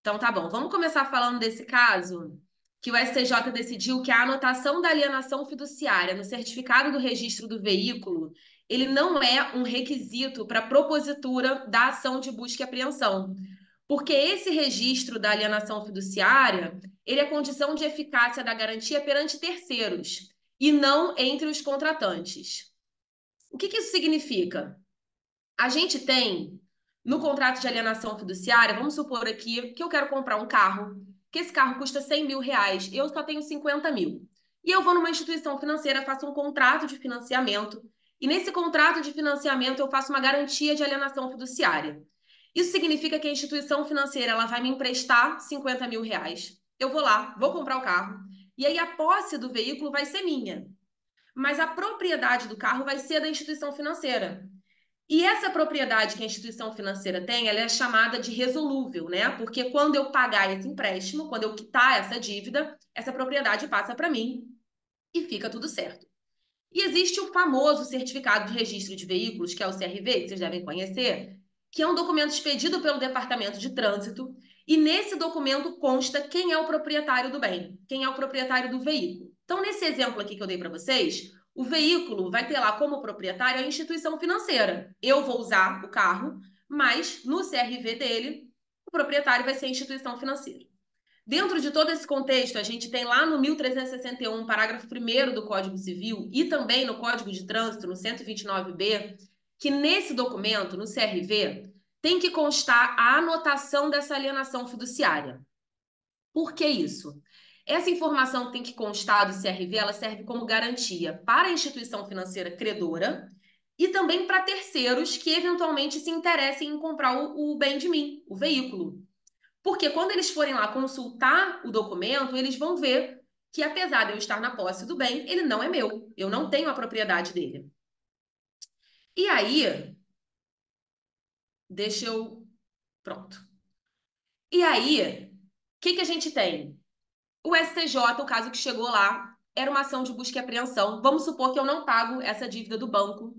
Então tá bom, vamos começar falando desse caso que o STJ decidiu que a anotação da alienação fiduciária no certificado do registro do veículo, ele não é um requisito para a propositura da ação de busca e apreensão, porque esse registro da alienação fiduciária, ele é condição de eficácia da garantia perante terceiros e não entre os contratantes. O que isso significa? A gente tem, no contrato de alienação fiduciária, vamos supor aqui que eu quero comprar um carro, que esse carro custa 100 mil reais, eu só tenho 50 mil. E eu vou numa instituição financeira, faço um contrato de financiamento, e nesse contrato de financiamento eu faço uma garantia de alienação fiduciária. Isso significa que a instituição financeira ela vai me emprestar 50 mil reais. Eu vou lá, vou comprar o carro, e aí a posse do veículo vai ser minha, mas a propriedade do carro vai ser da instituição financeira. E essa propriedade que a instituição financeira tem, ela é chamada de resolúvel, né? Porque quando eu pagar esse empréstimo, quando eu quitar essa dívida, essa propriedade passa para mim e fica tudo certo. E existe o famoso certificado de registro de veículos, que é o CRV, que vocês devem conhecer, que é um documento expedido pelo Departamento de Trânsito, e nesse documento consta quem é o proprietário do bem, quem é o proprietário do veículo. Então, nesse exemplo aqui que eu dei para vocês, o veículo vai ter lá como proprietário a instituição financeira. Eu vou usar o carro, mas no CRV dele, o proprietário vai ser a instituição financeira. Dentro de todo esse contexto, a gente tem lá no 1361, parágrafo 1º do Código Civil e também no Código de Trânsito, no 129B, que nesse documento, no CRV, tem que constar a anotação dessa alienação fiduciária. Por que isso? Essa informação que tem que constar do CRV, ela serve como garantia para a instituição financeira credora e também para terceiros que eventualmente se interessem em comprar o bem de mim, o veículo. Porque quando eles forem lá consultar o documento, eles vão ver que, apesar de eu estar na posse do bem, ele não é meu. Eu não tenho a propriedade dele. E aí, deixa eu. Pronto. E aí, o que a gente tem? O STJ, o caso que chegou lá, era uma ação de busca e apreensão. Vamos supor que eu não pago essa dívida do banco.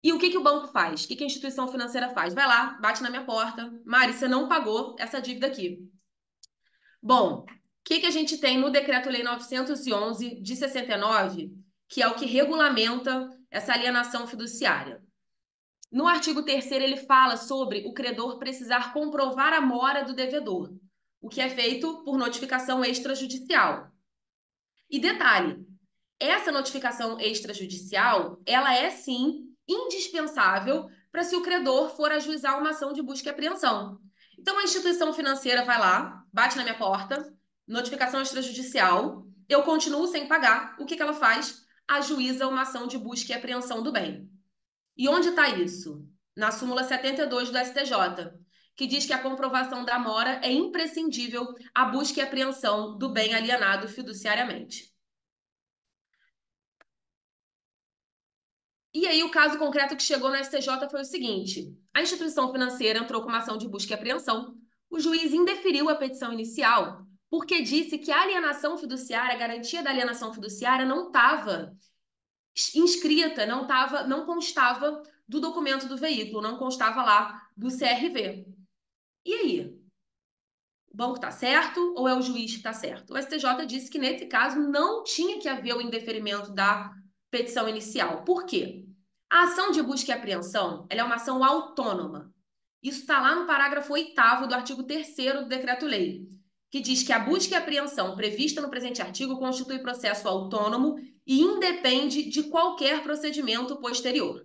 E o que o banco faz? O que a instituição financeira faz? Vai lá, bate na minha porta. Mari, você não pagou essa dívida aqui. Bom, o que a gente tem no Decreto-Lei 911 de 69, que é o que regulamenta essa alienação fiduciária? No artigo 3º, ele fala sobre o credor precisar comprovar a mora do devedor, o que é feito por notificação extrajudicial. E detalhe, essa notificação extrajudicial, ela é sim indispensável para se o credor for ajuizar uma ação de busca e apreensão. Então a instituição financeira vai lá, bate na minha porta, notificação extrajudicial, eu continuo sem pagar, o que ela faz? Ajuiza uma ação de busca e apreensão do bem. E onde está isso? Na súmula 72 do STJ, que diz que a comprovação da mora é imprescindível à busca e apreensão do bem alienado fiduciariamente. E aí, o caso concreto que chegou no STJ foi o seguinte: a instituição financeira entrou com uma ação de busca e apreensão. O juiz indeferiu a petição inicial porque disse que a alienação fiduciária, a garantia da alienação fiduciária, não estava inscrita, não constava do documento do veículo, não constava lá do CRV. E aí? O banco está certo ou é o juiz que está certo? O STJ disse que, nesse caso, não tinha que haver o indeferimento da petição inicial. Por quê? A ação de busca e apreensão ela é uma ação autônoma. Isso está lá no parágrafo 8º do artigo 3º do Decreto-Lei, que diz que a busca e apreensão prevista no presente artigo constitui processo autônomo e independe de qualquer procedimento posterior.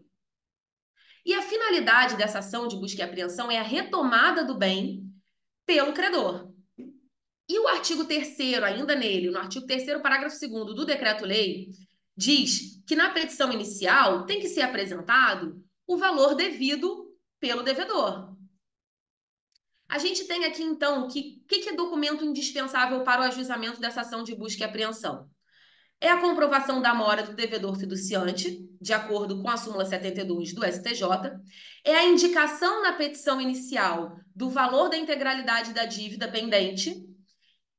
E a finalidade dessa ação de busca e apreensão é a retomada do bem pelo credor. E o artigo 3º, ainda nele, no artigo 3º, parágrafo 2º do Decreto-Lei, diz que na petição inicial tem que ser apresentado o valor devido pelo devedor. A gente tem aqui, então, que é documento indispensável para o ajuizamento dessa ação de busca e apreensão? É a comprovação da mora do devedor fiduciante, de acordo com a súmula 72 do STJ, é a indicação na petição inicial do valor da integralidade da dívida pendente,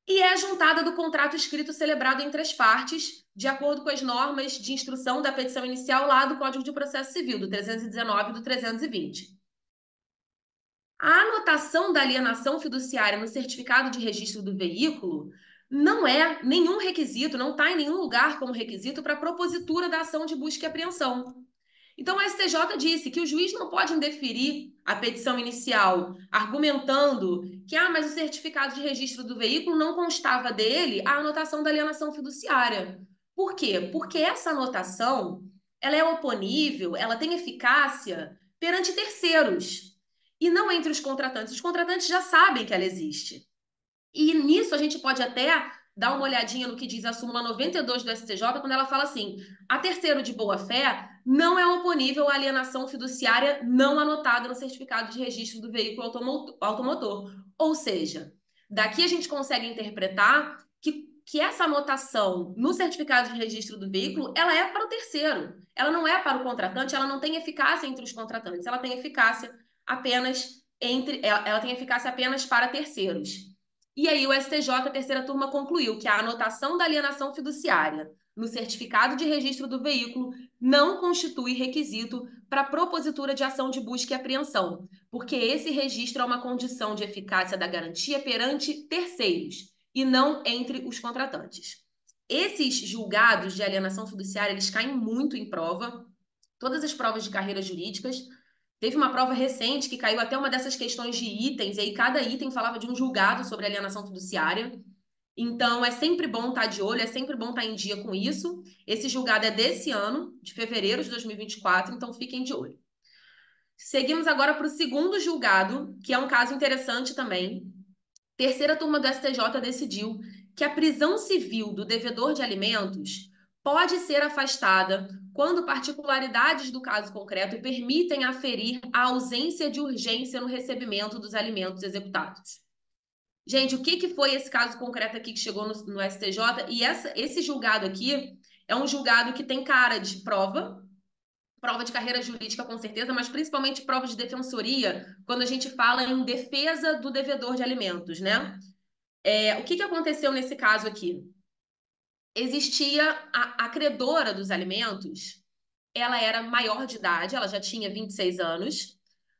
e é a juntada do contrato escrito celebrado entre as partes, de acordo com as normas de instrução da petição inicial lá do Código de Processo Civil, do 319 e do 320. A anotação da alienação fiduciária no certificado de registro do veículo não é nenhum requisito, não está em nenhum lugar como requisito para a propositura da ação de busca e apreensão. Então, o STJ disse que o juiz não pode indeferir a petição inicial, argumentando que, mas o certificado de registro do veículo não constava dele a anotação da alienação fiduciária. Por quê? Porque essa anotação, ela é oponível, ela tem eficácia perante terceiros e não entre os contratantes. Os contratantes já sabem que ela existe. E nisso a gente pode até dar uma olhadinha no que diz a súmula 92 do STJ, quando ela fala assim: a terceiro de boa-fé não é oponível à alienação fiduciária não anotada no certificado de registro do veículo automotor. Ou seja, daqui a gente consegue interpretar que essa anotação no certificado de registro do veículo, ela é para o terceiro. Ela não é para o contratante, ela não tem eficácia entre os contratantes, ela tem eficácia apenas ela tem eficácia apenas para terceiros. E aí o STJ, a terceira turma, concluiu que a anotação da alienação fiduciária no certificado de registro do veículo não constitui requisito para a propositura de ação de busca e apreensão, porque esse registro é uma condição de eficácia da garantia perante terceiros e não entre os contratantes. Esses julgados de alienação fiduciária, eles caem muito em prova, todas as provas de carreiras jurídicas. Teve uma prova recente que caiu até uma dessas questões de itens, e aí cada item falava de um julgado sobre alienação fiduciária. Então, é sempre bom estar de olho, é sempre bom estar em dia com isso. Esse julgado é desse ano, de fevereiro de 2024, então fiquem de olho. Seguimos agora para o segundo julgado, que é um caso interessante também. Terceira turma do STJ decidiu que a prisão civil do devedor de alimentos pode ser afastada quando particularidades do caso concreto permitem aferir a ausência de urgência no recebimento dos alimentos executados. Gente, o que foi esse caso concreto aqui que chegou no STJ? E esse julgado aqui é um julgado que tem cara de prova de carreira jurídica com certeza, mas principalmente prova de defensoria, quando a gente fala em defesa do devedor de alimentos, né? O que aconteceu nesse caso aqui? Existia a credora dos alimentos, ela era maior de idade, ela já tinha 26 anos,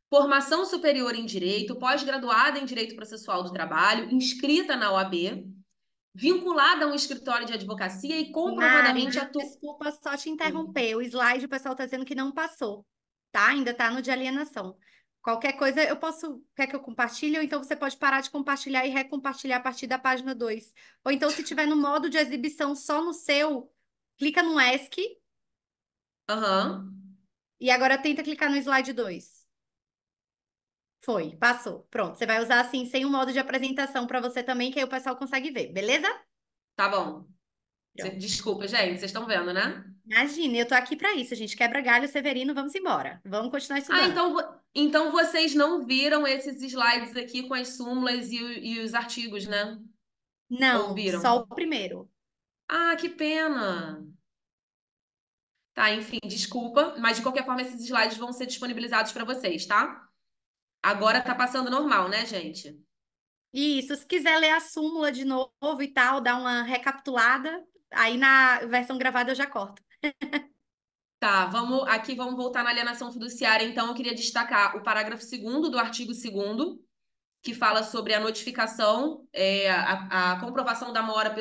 formação superior em direito, pós-graduada em direito processual do trabalho, inscrita na OAB, vinculada a um escritório de advocacia e Mari, comprovadamente desculpa só te interromper. O slide o pessoal está dizendo que não passou, tá? Ainda está no de alienação. Qualquer coisa eu posso. Quer que eu compartilhe? Ou então você pode parar de compartilhar e recompartilhar a partir da página 2. Ou então, se tiver no modo de exibição só no seu, clica no ESC Aham, e agora tenta clicar no slide 2. Foi, passou. Pronto. Você vai usar assim, sem o modo de apresentação para você também, que aí o pessoal consegue ver, beleza? tá bom. Pronto. Desculpa, gente, vocês estão vendo, né? Imagina, eu tô aqui para isso, gente. Quebra galho, Severino, vamos embora. Vamos continuar Ah, estudando. então vocês não viram esses slides aqui com as súmulas e os artigos, né? Ou Não, só viram? o primeiro. Ah, que pena. Tá, enfim, desculpa, mas de qualquer forma esses slides vão ser disponibilizados para vocês, tá? Agora tá passando normal, né, gente? Isso, se quiser ler a súmula de novo e tal, dar uma recapitulada, aí na versão gravada eu já corto. Tá, vamos voltar na alienação fiduciária, então eu queria destacar o parágrafo segundo do artigo segundo, que fala sobre a notificação, a comprovação da mora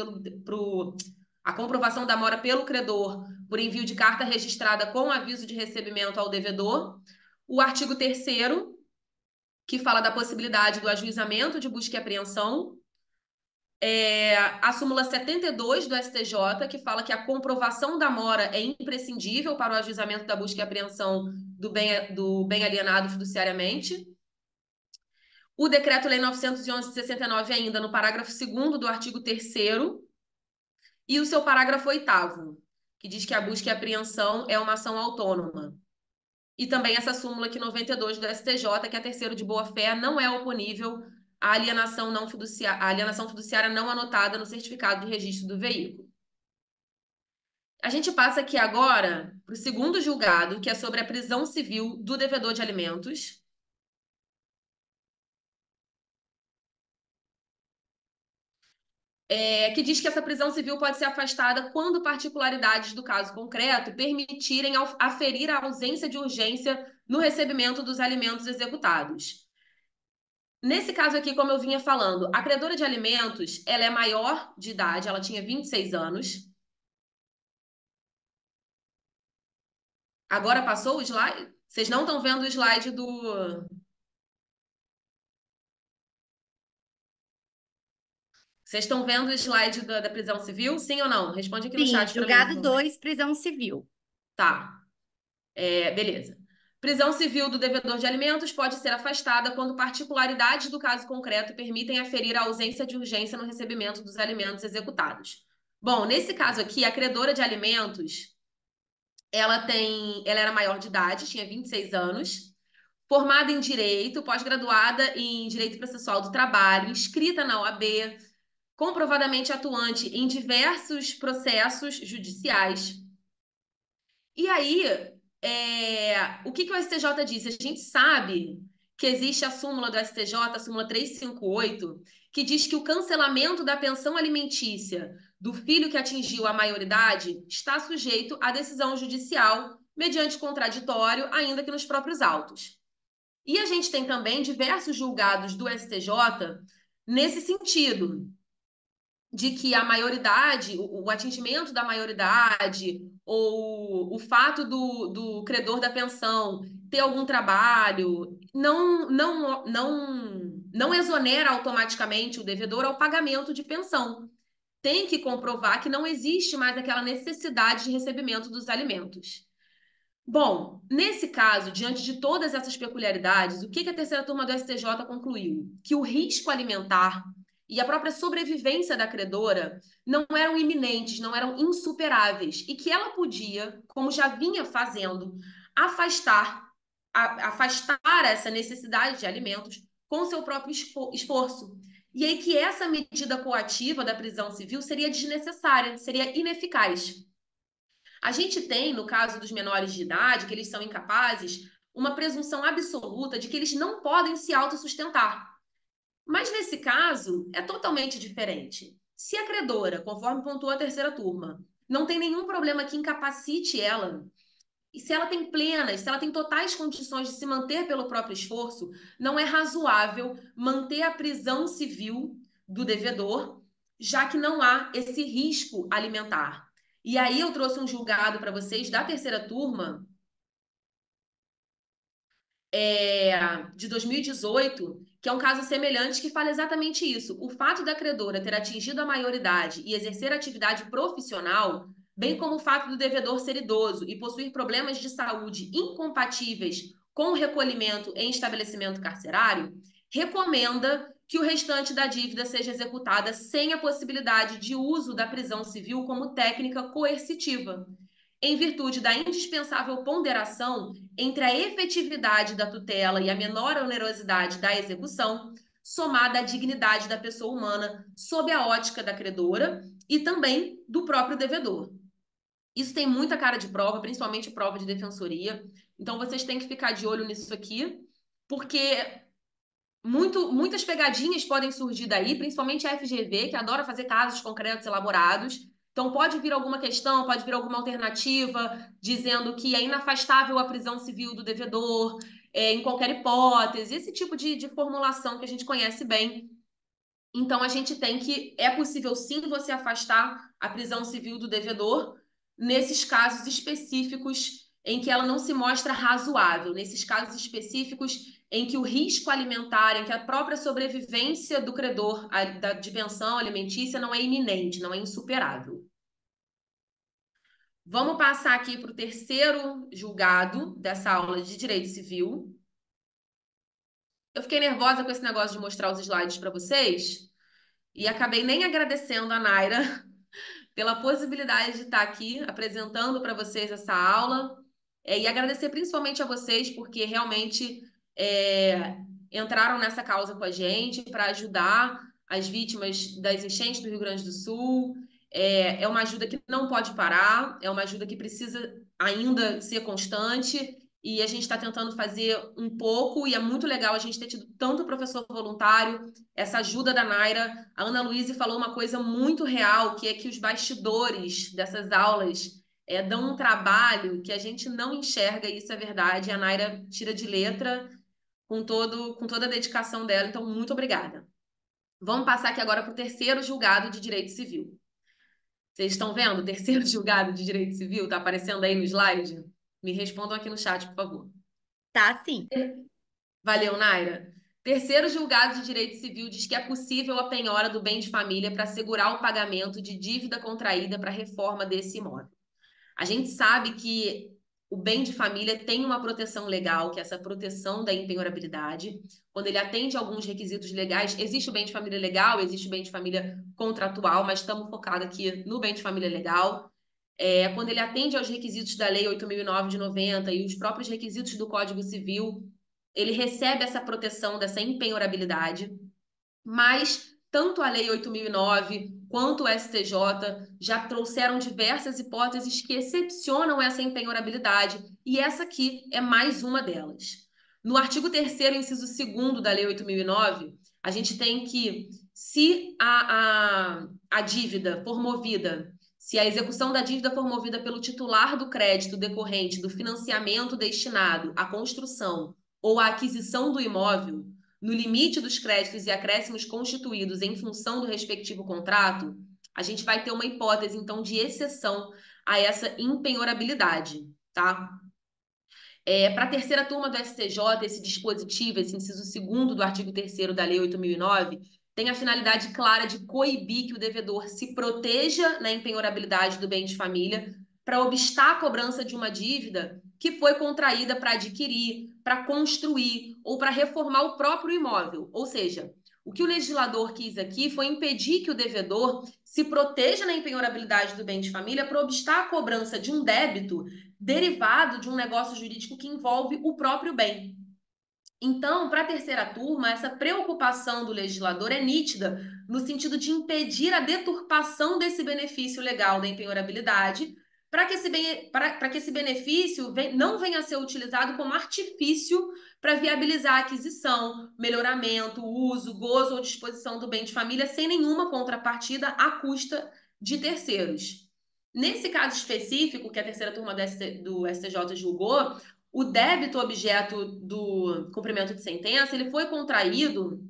a comprovação da mora pelo credor por envio de carta registrada com aviso de recebimento ao devedor. O artigo terceiro, que fala da possibilidade do ajuizamento de busca e apreensão. A súmula 72 do STJ, que fala que a comprovação da mora é imprescindível para o ajuizamento da busca e apreensão do bem alienado fiduciariamente. O Decreto-Lei 911 de 69, ainda no parágrafo 2º do artigo 3º, e o seu parágrafo 8º, que diz que a busca e apreensão é uma ação autônoma. E também essa súmula aqui 92 do STJ, que é terceiro de boa-fé, não é oponível à alienação fiduciária não anotada no certificado de registro do veículo. A gente passa aqui agora para o segundo julgado, que é sobre a prisão civil do devedor de alimentos. Que diz que essa prisão civil pode ser afastada quando particularidades do caso concreto permitirem aferir a ausência de urgência no recebimento dos alimentos executados. Nesse caso aqui, como eu vinha falando, a credora de alimentos, ela é maior de idade, ela tinha 26 anos. Agora passou o slide? Vocês não estão vendo o slide do... Vocês estão vendo o slide da prisão civil? Sim ou não? Responde aqui no Sim, chat para mim, por julgado favor. 2, prisão civil. Tá, beleza. Prisão civil do devedor de alimentos pode ser afastada quando particularidades do caso concreto permitem aferir a ausência de urgência no recebimento dos alimentos executados. Bom, nesse caso aqui, a credora de alimentos, ela era maior de idade, tinha 26 anos, formada em direito, pós-graduada em direito processual do trabalho, inscrita na OAB, comprovadamente atuante em diversos processos judiciais. E aí, o que o STJ disse? A gente sabe que existe a súmula do STJ, a súmula 358, que diz que o cancelamento da pensão alimentícia do filho que atingiu a maioridade está sujeito à decisão judicial mediante contraditório, ainda que nos próprios autos. E a gente tem também diversos julgados do STJ nesse sentido de que a maioridade, o atingimento da maioridade, ou o fato do credor da pensão ter algum trabalho, não exonera automaticamente o devedor ao pagamento de pensão. Tem que comprovar que não existe mais aquela necessidade de recebimento dos alimentos. Bom, nesse caso, diante de todas essas peculiaridades, o que a terceira turma do STJ concluiu? Que o risco alimentar e a própria sobrevivência da credora não eram iminentes, não eram insuperáveis, e que ela podia, como já vinha fazendo, afastar essa necessidade de alimentos com seu próprio esforço. E aí que essa medida coativa da prisão civil seria desnecessária, seria ineficaz. A gente tem, no caso dos menores de idade, que eles são incapazes, uma presunção absoluta de que eles não podem se autossustentar. Mas nesse caso, é totalmente diferente. Se a credora, conforme pontuou a terceira turma, não tem nenhum problema que incapacite ela, e se ela tem plenas, se ela tem totais condições de se manter pelo próprio esforço, não é razoável manter a prisão civil do devedor, já que não há esse risco alimentar. E aí eu trouxe um julgado para vocês da terceira turma, de 2018, que é um caso semelhante que fala exatamente isso. O fato da credora ter atingido a maioridade e exercer atividade profissional, bem como o fato do devedor ser idoso e possuir problemas de saúde incompatíveis com o recolhimento em estabelecimento carcerário, recomenda que o restante da dívida seja executada sem a possibilidade de uso da prisão civil como técnica coercitiva, em virtude da indispensável ponderação entre a efetividade da tutela e a menor onerosidade da execução, somada à dignidade da pessoa humana, sob a ótica da credora e também do próprio devedor. Isso tem muita cara de prova, principalmente prova de defensoria. Então, vocês têm que ficar de olho nisso aqui, porque muitas pegadinhas podem surgir daí, principalmente a FGV, que adora fazer casos concretos elaborados. Então, pode vir alguma questão, pode vir alguma alternativa, dizendo que é inafastável a prisão civil do devedor, em qualquer hipótese, esse tipo de formulação que a gente conhece bem. Então, a gente tem que. É possível sim você afastar a prisão civil do devedor nesses casos específicos em que ela não se mostra razoável, nesses casos específicos em que o risco alimentar, em que a própria sobrevivência do credor de pensão alimentícia não é iminente, não é insuperável. Vamos passar aqui para o terceiro julgado dessa aula de direito civil. Eu fiquei nervosa com esse negócio de mostrar os slides para vocês e acabei nem agradecendo a Naira pela possibilidade de estar aqui apresentando para vocês essa aula, e agradecer principalmente a vocês, porque realmente entraram nessa causa com a gente para ajudar as vítimas das enchentes do Rio Grande do Sul. É uma ajuda que não pode parar, é uma ajuda que precisa ainda ser constante, e a gente está tentando fazer um pouco, e é muito legal a gente ter tido tanto professor voluntário, essa ajuda da Naira. A Ana Luísa falou uma coisa muito real, que é que os bastidores dessas aulas dão um trabalho que a gente não enxerga, e isso é verdade. A Naira tira de letra com toda a dedicação dela. Então, muito obrigada. Vamos passar aqui agora para o terceiro julgado de direito civil. Vocês estão vendo o terceiro julgado de direito civil? Está aparecendo aí no slide? Me respondam aqui no chat, por favor. Tá, sim. Valeu, Naira. Terceiro julgado de direito civil diz que é possível a penhora do bem de família para assegurar o pagamento de dívida contraída para a reforma desse imóvel. A gente sabe que o bem de família tem uma proteção legal, que é essa proteção da impenhorabilidade. Quando ele atende alguns requisitos legais, existe o bem de família legal, existe o bem de família contratual, mas estamos focados aqui no bem de família legal. Quando ele atende aos requisitos da Lei 8.009 de 90 e os próprios requisitos do Código Civil, ele recebe essa proteção dessa impenhorabilidade, mas tanto a Lei 8.009 quanto o STJ já trouxeram diversas hipóteses que excepcionam essa impenhorabilidade, e essa aqui é mais uma delas. No artigo 3º, inciso 2º da Lei 8.009, a gente tem que, se a dívida for movida, se a execução da dívida for movida pelo titular do crédito decorrente do financiamento destinado à construção ou à aquisição do imóvel, no limite dos créditos e acréscimos constituídos em função do respectivo contrato, a gente vai ter uma hipótese, então, de exceção a essa impenhorabilidade, tá? Para a terceira turma do STJ, esse dispositivo, esse inciso 2º do artigo 3º da Lei 8.009, tem a finalidade clara de coibir que o devedor se proteja na impenhorabilidade do bem de família para obstar a cobrança de uma dívida que foi contraída para adquirir, para construir ou para reformar o próprio imóvel. Ou seja, o que o legislador quis aqui foi impedir que o devedor se proteja na impenhorabilidade do bem de família para obstar a cobrança de um débito derivado de um negócio jurídico que envolve o próprio bem. Então, para a terceira turma, essa preocupação do legislador é nítida no sentido de impedir a deturpação desse benefício legal da impenhorabilidade, para que esse benefício não venha a ser utilizado como artifício para viabilizar a aquisição, melhoramento, uso, gozo ou disposição do bem de família sem nenhuma contrapartida à custa de terceiros. Nesse caso específico, que a terceira turma do STJ julgou, o débito objeto do cumprimento de sentença, ele foi contraído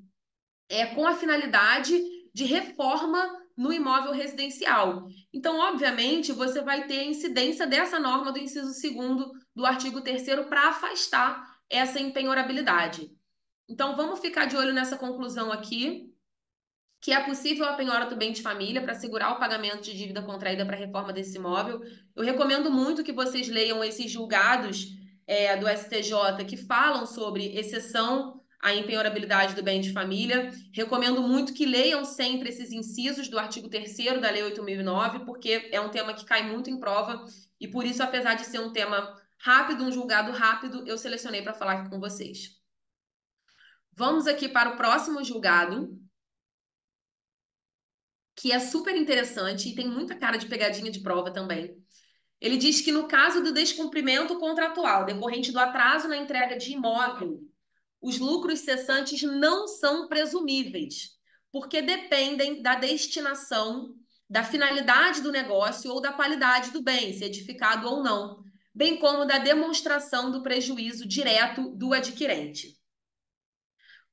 com a finalidade de reforma no imóvel residencial. Então, obviamente, você vai ter a incidência dessa norma do inciso 2º do artigo 3º para afastar essa impenhorabilidade. Então, vamos ficar de olho nessa conclusão aqui, que é possível a penhora do bem de família para assegurar o pagamento de dívida contraída para a reforma desse imóvel. Eu recomendo muito que vocês leiam esses julgados do STJ que falam sobre exceção à impenhorabilidade do bem de família. Recomendo muito que leiam sempre esses incisos do artigo 3º da Lei 8.009, porque é um tema que cai muito em prova e por isso, apesar de ser um tema rápido, um julgado rápido, eu selecionei para falar aqui com vocês. Vamos aqui para o próximo julgado, que é super interessante e tem muita cara de pegadinha de prova também. Ele diz que no caso do descumprimento contratual decorrente do atraso na entrega de imóvel, os lucros cessantes não são presumíveis, porque dependem da destinação, da finalidade do negócio ou da qualidade do bem, se edificado ou não, bem como da demonstração do prejuízo direto do adquirente.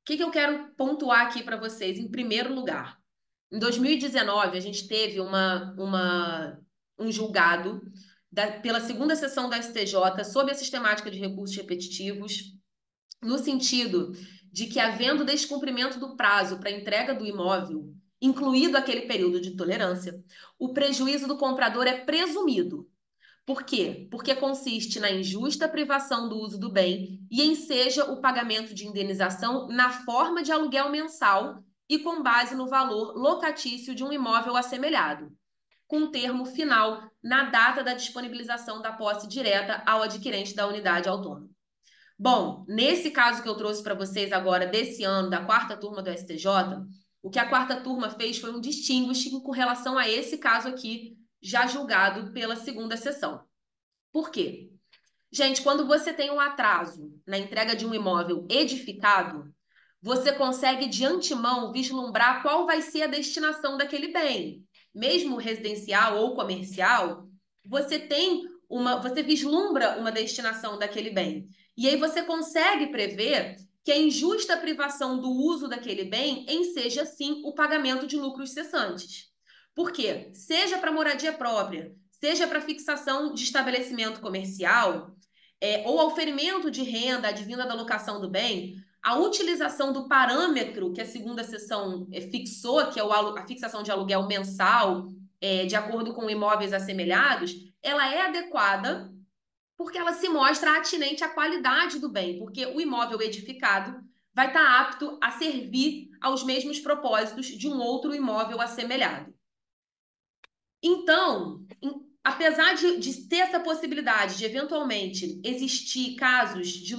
O que eu quero pontuar aqui para vocês em primeiro lugar? Em 2019, a gente teve um julgado pela segunda sessão da STJ sob a sistemática de recursos repetitivos, no sentido de que, havendo descumprimento do prazo para entrega do imóvel, incluído aquele período de tolerância, o prejuízo do comprador é presumido. Por quê? Porque consiste na injusta privação do uso do bem e enseja o pagamento de indenização na forma de aluguel mensal e com base no valor locatício de um imóvel assemelhado, com termo final na data da disponibilização da posse direta ao adquirente da unidade autônoma. Bom, nesse caso que eu trouxe para vocês agora, desse ano, da quarta turma do STJ, o que a quarta turma fez foi um distinguishing com relação a esse caso aqui, já julgado pela segunda sessão. Por quê? Gente, quando você tem um atraso na entrega de um imóvel edificado, você consegue de antemão vislumbrar qual vai ser a destinação daquele bem. Mesmo residencial ou comercial, você vislumbra uma destinação daquele bem. E aí você consegue prever que a injusta privação do uso daquele bem enseja, sim, o pagamento de lucros cessantes. Por quê? Seja para moradia própria, seja para fixação de estabelecimento comercial, ou auferimento de renda advinda da locação do bem, a utilização do parâmetro que a segunda seção fixou, que é a fixação de aluguel mensal, de acordo com imóveis assemelhados, ela é adequada porque ela se mostra atinente à qualidade do bem, porque o imóvel edificado vai estar apto a servir aos mesmos propósitos de um outro imóvel assemelhado. Então, apesar de ter essa possibilidade de eventualmente existir casos de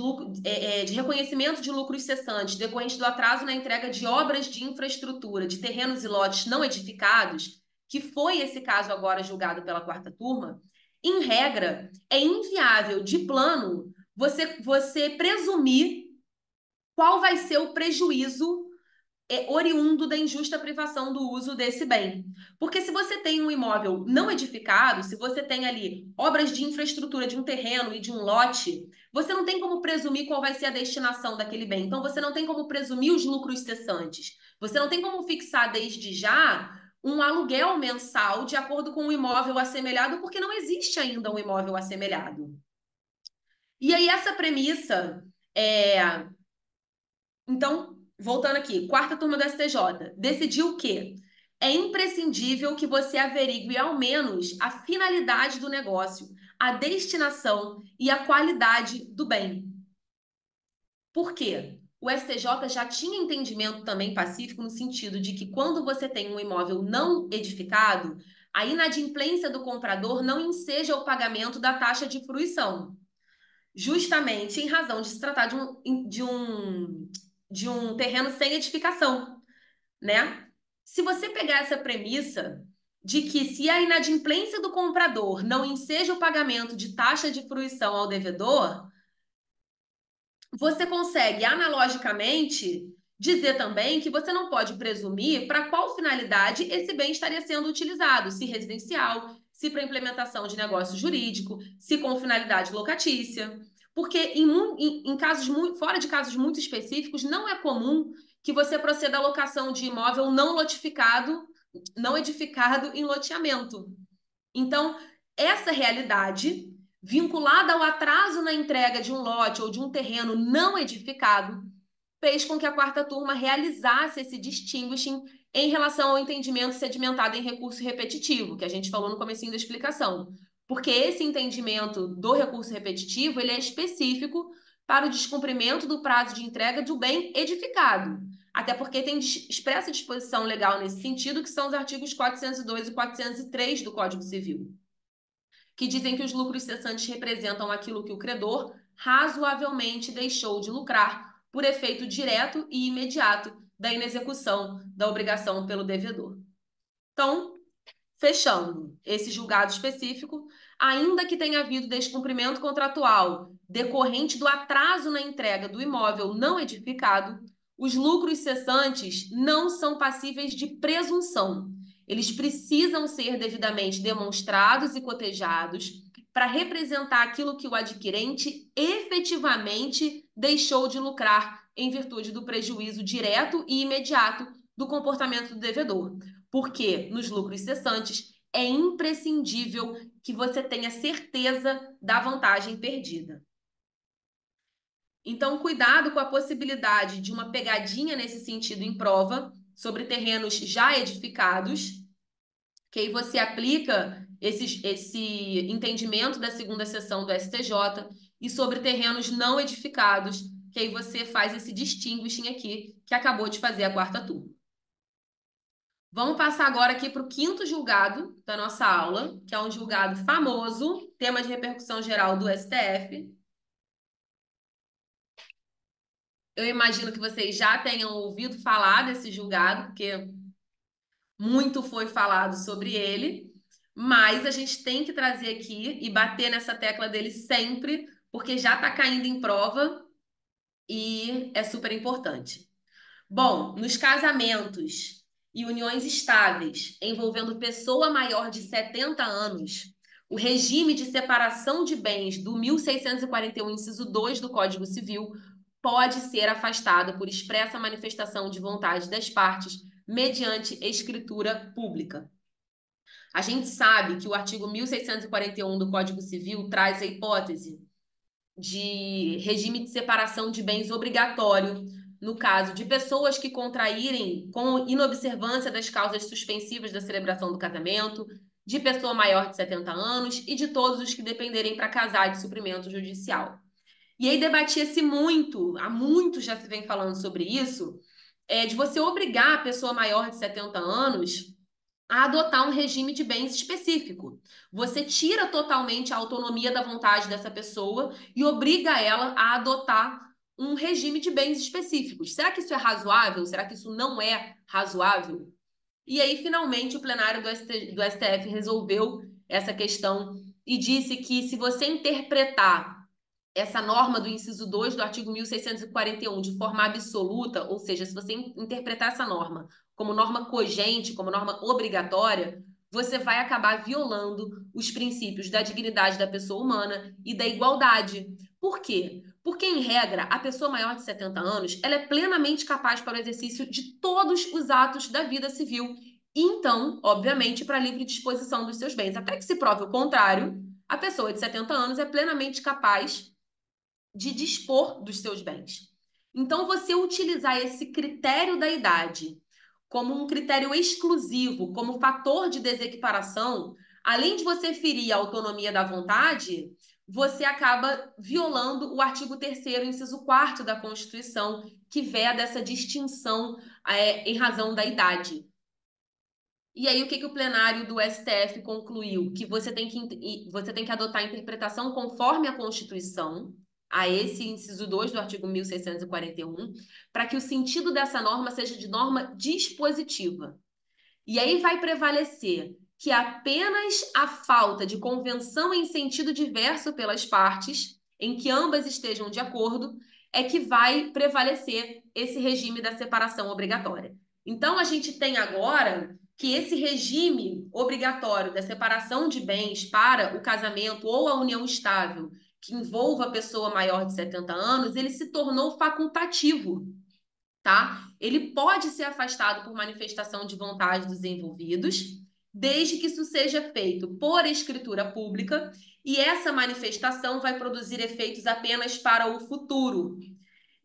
reconhecimento de lucros cessantes decorrente do atraso na entrega de obras de infraestrutura de terrenos e lotes não edificados, que foi esse caso agora julgado pela quarta turma, em regra, é inviável de plano você presumir qual vai ser o prejuízo oriundo da injusta privação do uso desse bem. Porque se você tem um imóvel não edificado, se você tem ali obras de infraestrutura de um terreno e de um lote, você não tem como presumir qual vai ser a destinação daquele bem. Então, você não tem como presumir os lucros cessantes. Você não tem como fixar desde já um aluguel mensal de acordo com um imóvel assemelhado, porque não existe ainda um imóvel assemelhado. E aí, essa premissa Então, voltando aqui, quarta turma do STJ, decidiu que é imprescindível que você averigue ao menos a finalidade do negócio, a destinação e a qualidade do bem. Por quê? O STJ já tinha entendimento também pacífico no sentido de que quando você tem um imóvel não edificado, a inadimplência do comprador não enseja o pagamento da taxa de fruição, justamente em razão de se tratar de um terreno sem edificação, né? Se você pegar essa premissa de que se a inadimplência do comprador não enseja o pagamento de taxa de fruição ao devedor, você consegue analogicamente dizer também que você não pode presumir para qual finalidade esse bem estaria sendo utilizado, se residencial, se para implementação de negócio jurídico, se com finalidade locatícia. Porque em casos fora de casos muito específicos, não é comum que você proceda à locação de imóvel não lotificado, não edificado em loteamento. Então, essa realidade, vinculada ao atraso na entrega de um lote ou de um terreno não edificado, fez com que a quarta turma realizasse esse distinguishing em relação ao entendimento sedimentado em recurso repetitivo, que a gente falou no comecinho da explicação. Porque esse entendimento do recurso repetitivo, ele é específico para o descumprimento do prazo de entrega do bem edificado. Até porque tem expressa disposição legal nesse sentido, que são os artigos 402 e 403 do Código Civil, que dizem que os lucros cessantes representam aquilo que o credor razoavelmente deixou de lucrar por efeito direto e imediato da inexecução da obrigação pelo devedor. Então, fechando esse julgado específico, ainda que tenha havido descumprimento contratual decorrente do atraso na entrega do imóvel não edificado, os lucros cessantes não são passíveis de presunção. Eles precisam ser devidamente demonstrados e cotejados para representar aquilo que o adquirente efetivamente deixou de lucrar em virtude do prejuízo direto e imediato do comportamento do devedor. Porque nos lucros cessantes é imprescindível que você tenha certeza da vantagem perdida. Então, cuidado com a possibilidade de uma pegadinha nesse sentido em prova sobre terrenos já edificados, que aí você aplica esse entendimento da segunda seção do STJ, e sobre terrenos não edificados, que aí você faz esse distinguishing aqui, que acabou de fazer a quarta turma. Vamos passar agora aqui para o quinto julgado da nossa aula, que é um julgado famoso, tema de repercussão geral do STF. Eu imagino que vocês já tenham ouvido falar desse julgado, porque muito foi falado sobre ele, mas a gente tem que trazer aqui e bater nessa tecla dele sempre, porque já está caindo em prova e é super importante. Bom, nos casamentos e uniões estáveis envolvendo pessoa maior de 70 anos, o regime de separação de bens do 1641, inciso 2 do Código Civil, pode ser afastado por expressa manifestação de vontade das partes mediante escritura pública. A gente sabe que o artigo 1641 do Código Civil traz a hipótese de regime de separação de bens obrigatório no caso de pessoas que contraírem com inobservância das causas suspensivas da celebração do casamento, de pessoa maior de 70 anos e de todos os que dependerem para casar de suprimento judicial. E aí debatia-se muito, há muito já se vem falando sobre isso, de você obrigar a pessoa maior de 70 anos a adotar um regime de bens específico. Você tira totalmente a autonomia da vontade dessa pessoa e obriga ela a adotar um regime de bens específicos. Será que isso é razoável? Será que isso não é razoável? E aí, finalmente, o plenário do STF resolveu essa questão e disse que se você interpretar essa norma do inciso 2 do artigo 1641 de forma absoluta, ou seja, se você interpretar essa norma como norma cogente, como norma obrigatória, você vai acabar violando os princípios da dignidade da pessoa humana e da igualdade. Por quê? Porque, em regra, a pessoa maior de 70 anos ela é plenamente capaz para o exercício de todos os atos da vida civil. E, então, obviamente, para a livre disposição dos seus bens. Até que se prove o contrário, a pessoa de 70 anos é plenamente capaz de dispor dos seus bens. Então, você utilizar esse critério da idade como um critério exclusivo, como fator de desequiparação, além de você ferir a autonomia da vontade, você acaba violando o artigo 3º, inciso 4º da Constituição, que veda essa distinção em razão da idade. E aí, o que o plenário do STF concluiu? Que você tem que adotar a interpretação conforme a Constituição, a esse inciso 2 do artigo 1641, para que o sentido dessa norma seja de norma dispositiva. E aí vai prevalecer que apenas a falta de convenção em sentido diverso pelas partes, em que ambas estejam de acordo, é que vai prevalecer esse regime da separação obrigatória. Então, a gente tem agora que esse regime obrigatório da separação de bens para o casamento ou a união estável que envolva a pessoa maior de 70 anos, ele se tornou facultativo, tá? Ele pode ser afastado por manifestação de vontade dos envolvidos, desde que isso seja feito por escritura pública, e essa manifestação vai produzir efeitos apenas para o futuro.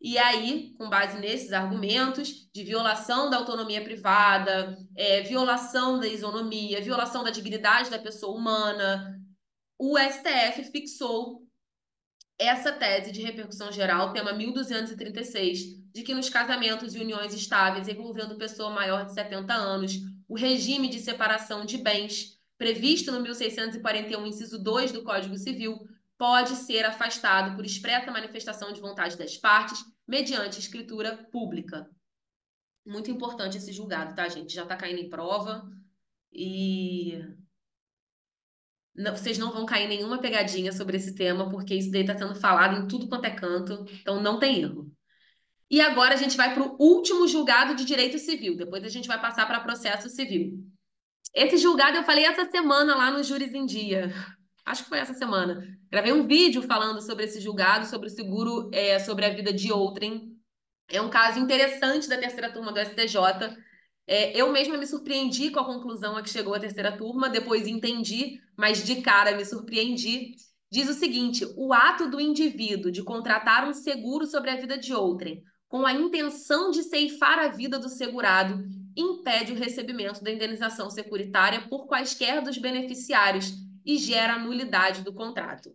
E aí, com base nesses argumentos de violação da autonomia privada, violação da isonomia, violação da dignidade da pessoa humana, o STF fixou essa tese de repercussão geral, tema 1236, de que nos casamentos e uniões estáveis envolvendo pessoa maior de 70 anos, o regime de separação de bens, previsto no 1641, inciso 2 do Código Civil, pode ser afastado por expressa manifestação de vontade das partes, mediante escritura pública. Muito importante esse julgado, tá, gente? Já tá caindo em prova e vocês não vão cair em nenhuma pegadinha sobre esse tema, porque isso daí está sendo falado em tudo quanto é canto, então não tem erro. E agora a gente vai para o último julgado de direito civil, depois a gente vai passar para processo civil. Esse julgado eu falei essa semana lá no Júris em Dia, acho que foi essa semana. Gravei um vídeo falando sobre esse julgado, sobre o seguro, sobre a vida de outrem. É um caso interessante da terceira turma do STJ. Eu mesma me surpreendi com a conclusão a que chegou a terceira turma, depois entendi, mas de cara me surpreendi. Diz o seguinte: o ato do indivíduo de contratar um seguro sobre a vida de outrem, com a intenção de ceifar a vida do segurado, impede o recebimento da indenização securitária por quaisquer dos beneficiários e gera a nulidade do contrato.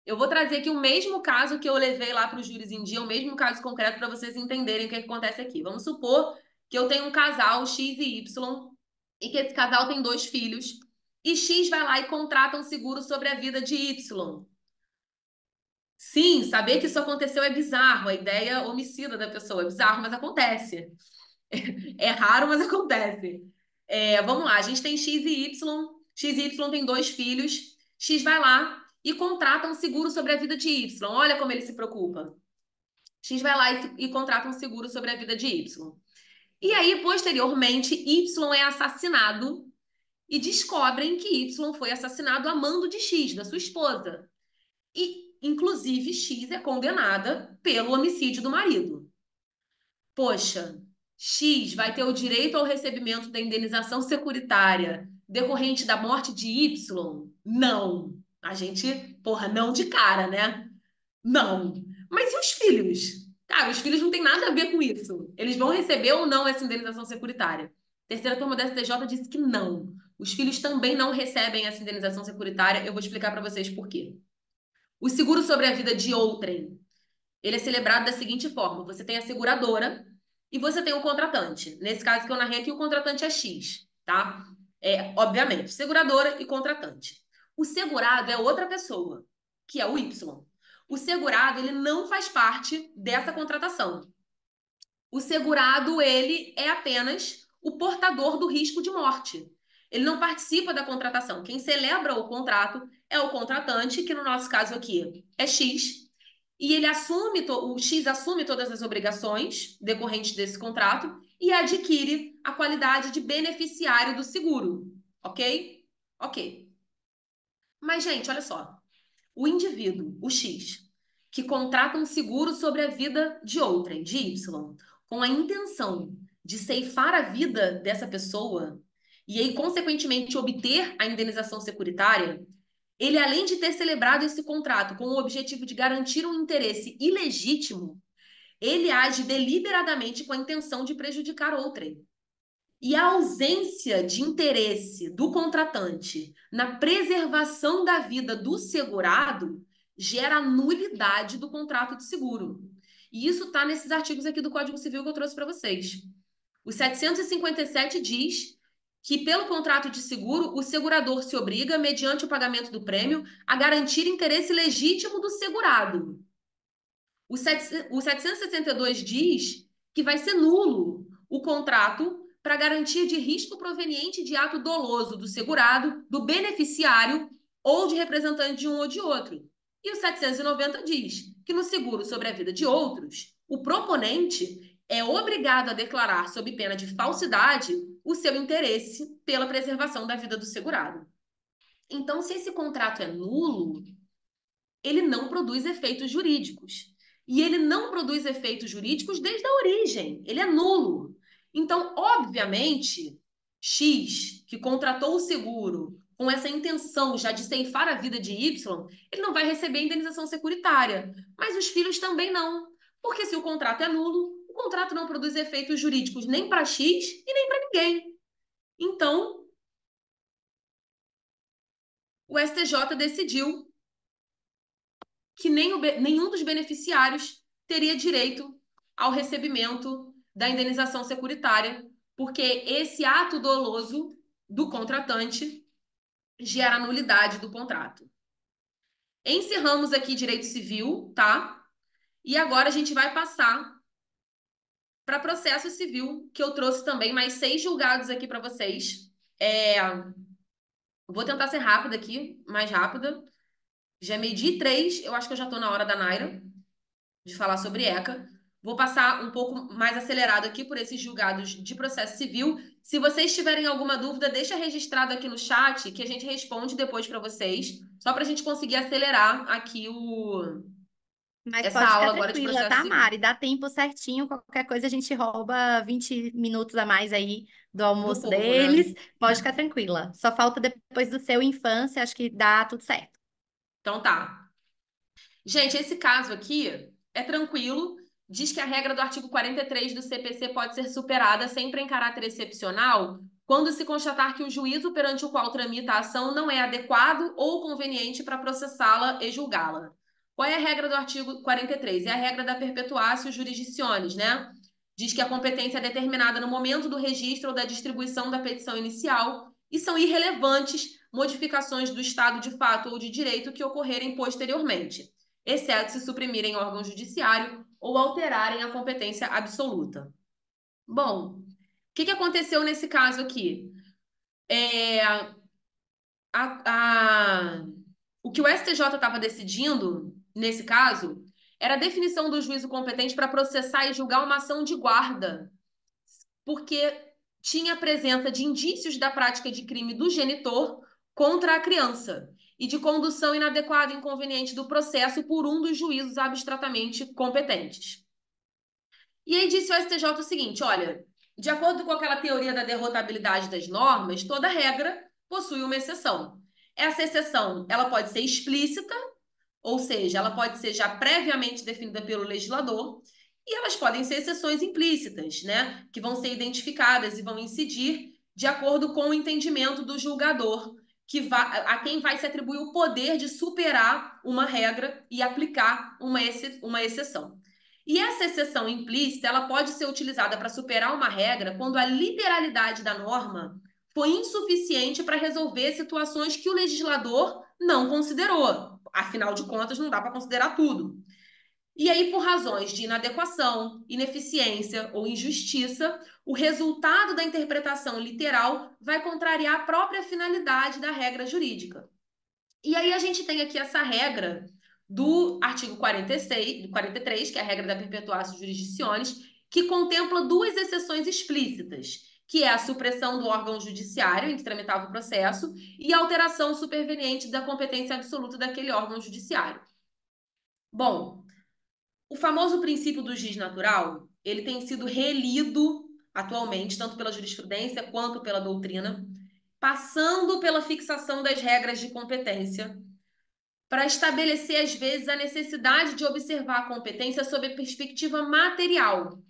Eu vou trazer aqui o mesmo caso que eu levei lá para o Júris em Dia, o mesmo caso concreto para vocês entenderem o que acontece aqui. Vamos supor que eu tenho um casal X e Y e que esse casal tem 2 filhos e X vai lá e contrata um seguro sobre a vida de Y. Sim, saber que isso aconteceu é bizarro, a ideia homicida da pessoa é bizarro, mas acontece. É raro, mas acontece. Vamos lá, a gente tem X e Y tem 2 filhos, X vai lá e contrata um seguro sobre a vida de Y. Olha como ele se preocupa. X vai lá e contrata um seguro sobre a vida de Y. E aí, posteriormente, Y é assassinado e descobrem que Y foi assassinado a mando de X, da sua esposa. E inclusive X é condenada pelo homicídio do marido. Poxa, X vai ter o direito ao recebimento da indenização securitária decorrente da morte de Y? Não. A gente, porra, não de cara, né? Não. Mas e os filhos? Cara, os filhos não têm nada a ver com isso. Eles vão receber ou não essa indenização securitária? Terceira turma da STJ disse que não. Os filhos também não recebem essa indenização securitária. Eu vou explicar para vocês por quê. O seguro sobre a vida de outrem, ele é celebrado da seguinte forma: você tem a seguradora e você tem o contratante. Nesse caso que eu narrei aqui, o contratante é X, tá? Obviamente, seguradora e contratante. O segurado é outra pessoa, que é o Y. O segurado, ele não faz parte dessa contratação. O segurado, ele é apenas o portador do risco de morte. Ele não participa da contratação. Quem celebra o contrato é o contratante, que no nosso caso aqui é X, e ele assume, o X assume todas as obrigações decorrentes desse contrato e adquire a qualidade de beneficiário do seguro, ok? Ok. Mas, gente, olha só. O indivíduo, o X, que contrata um seguro sobre a vida de outrem, de Y, com a intenção de ceifar a vida dessa pessoa e aí, consequentemente, obter a indenização securitária, ele, além de ter celebrado esse contrato com o objetivo de garantir um interesse ilegítimo, ele age deliberadamente com a intenção de prejudicar outrem. E a ausência de interesse do contratante na preservação da vida do segurado gera a nulidade do contrato de seguro. E isso está nesses artigos aqui do Código Civil que eu trouxe para vocês. O 757 diz que, pelo contrato de seguro, o segurador se obriga, mediante o pagamento do prêmio, a garantir interesse legítimo do segurado. O 762 diz que vai ser nulo o contrato para garantia de risco proveniente de ato doloso do segurado, do beneficiário ou de representante de um ou de outro. E o 790 diz que no seguro sobre a vida de outros, o proponente é obrigado a declarar, sob pena de falsidade, o seu interesse pela preservação da vida do segurado. Então, se esse contrato é nulo, ele não produz efeitos jurídicos. E ele não produz efeitos jurídicos desde a origem. Ele é nulo. Então, obviamente, X, que contratou o seguro com essa intenção já de ceifar a vida de Y, ele não vai receber indenização securitária. Mas os filhos também não. Porque se o contrato é nulo, o contrato não produz efeitos jurídicos nem para X e nem para ninguém. Então, o STJ decidiu que nenhum dos beneficiários teria direito ao recebimento da indenização securitária, porque esse ato doloso do contratante gera nulidade do contrato. Encerramos aqui direito civil, tá? E agora a gente vai passar para processo civil, que eu trouxe também mais 6 julgados aqui para vocês. Vou tentar ser rápida aqui, mais rápida. Já é 12:03, eu acho que eu já estou na hora da Naira de falar sobre ECA. Vou passar um pouco mais acelerado aqui por esses julgados de processo civil. Se vocês tiverem alguma dúvida, deixa registrado aqui no chat que a gente responde depois para vocês, só para a gente conseguir acelerar aqui Mas essa pode ficar aula agora de tranquila, processo tá, civil. Mari? Dá tempo certinho. Qualquer coisa a gente rouba 20 minutos a mais aí do Do almoço povo, né? deles. Pode ficar tranquila. Só falta depois do seu infância, acho que dá tudo certo. Então tá. Gente, esse caso aqui é tranquilo. Diz que a regra do artigo 43 do CPC pode ser superada sempre em caráter excepcional quando se constatar que o juízo perante o qual tramita a ação não é adequado ou conveniente para processá-la e julgá-la. Qual é a regra do artigo 43? É a regra da perpetuatio jurisdictionis, né? Diz que a competência é determinada no momento do registro ou da distribuição da petição inicial e são irrelevantes modificações do estado de fato ou de direito que ocorrerem posteriormente, exceto se suprimirem órgão judiciário ou alterarem a competência absoluta. Bom, o que aconteceu nesse caso aqui? O que o STJ estava decidindo, nesse caso, era a definição do juízo competente para processar e julgar uma ação de guarda, porque tinha presença de indícios da prática de crime do genitor contra a criança. e de condução inadequada e inconveniente do processo por um dos juízos abstratamente competentes. E aí disse o STJ o seguinte, olha, de acordo com aquela teoria da derrotabilidade das normas, toda regra possui uma exceção. Essa exceção, ela pode ser explícita, ou seja, ela pode ser já previamente definida pelo legislador, e elas podem ser exceções implícitas, né, que vão ser identificadas e vão incidir de acordo com o entendimento do julgador, a quem vai se atribuir o poder de superar uma regra e aplicar uma exceção. E essa exceção implícita, ela pode ser utilizada para superar uma regra quando a literalidade da norma foi insuficiente para resolver situações que o legislador não considerou. Afinal de contas, não dá para considerar tudo. E aí, por razões de inadequação, ineficiência ou injustiça, o resultado da interpretação literal vai contrariar a própria finalidade da regra jurídica. E aí a gente tem aqui essa regra do artigo 43, que é a regra da perpetuatio jurisdictionis, que contempla duas exceções explícitas, que é a supressão do órgão judiciário em que tramitava o processo e a alteração superveniente da competência absoluta daquele órgão judiciário. Bom, o famoso princípio do jus natural, ele tem sido relido atualmente, tanto pela jurisprudência quanto pela doutrina, passando pela fixação das regras de competência, para estabelecer, às vezes, a necessidade de observar a competência sob a perspectiva material,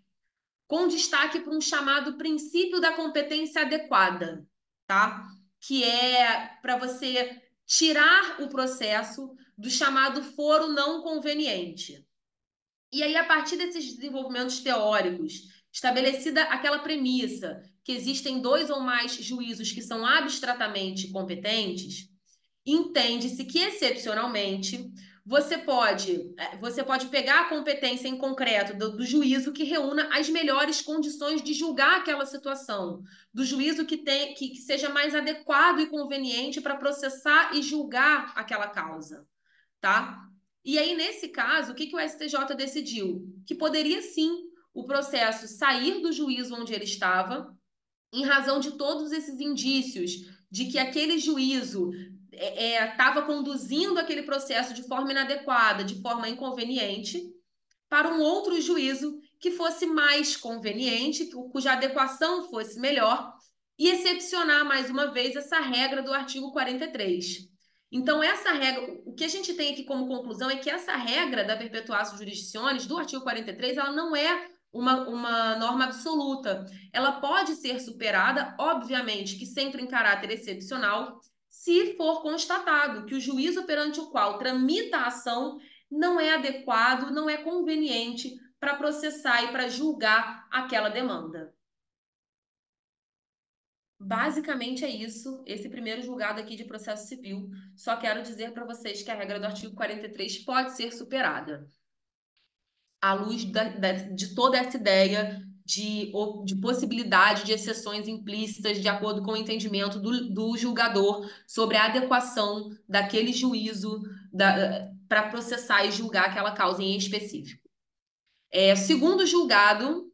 com destaque para um chamado princípio da competência adequada, tá? Que é para você tirar o processo do chamado foro não conveniente. E aí, a partir desses desenvolvimentos teóricos, estabelecida aquela premissa que existem dois ou mais juízos que são abstratamente competentes, entende-se que, excepcionalmente, você pode pegar a competência em concreto do juízo que reúna as melhores condições de julgar aquela situação, do juízo que seja mais adequado e conveniente para processar e julgar aquela causa, tá? E aí, nesse caso, o que o STJ decidiu? Que poderia, sim, o processo sair do juízo onde ele estava, em razão de todos esses indícios de que aquele juízo estava conduzindo aquele processo de forma inadequada, de forma inconveniente, para um outro juízo que fosse mais conveniente, cuja adequação fosse melhor, e excepcionar, mais uma vez, essa regra do artigo 43. Então, essa regra, o que a gente tem aqui como conclusão é que essa regra da perpetuatio jurisdictionis, do artigo 43, ela não é uma norma absoluta. Ela pode ser superada, obviamente, que sempre em caráter excepcional, se for constatado que o juízo perante o qual tramita a ação não é adequado, não é conveniente para processar e para julgar aquela demanda. Basicamente é isso, esse primeiro julgado aqui de processo civil. Só quero dizer para vocês que a regra do artigo 43 pode ser superada, à luz de toda essa ideia de possibilidade de exceções implícitas de acordo com o entendimento do julgador sobre a adequação daquele juízo para processar e julgar aquela causa em específico. Segundo julgado,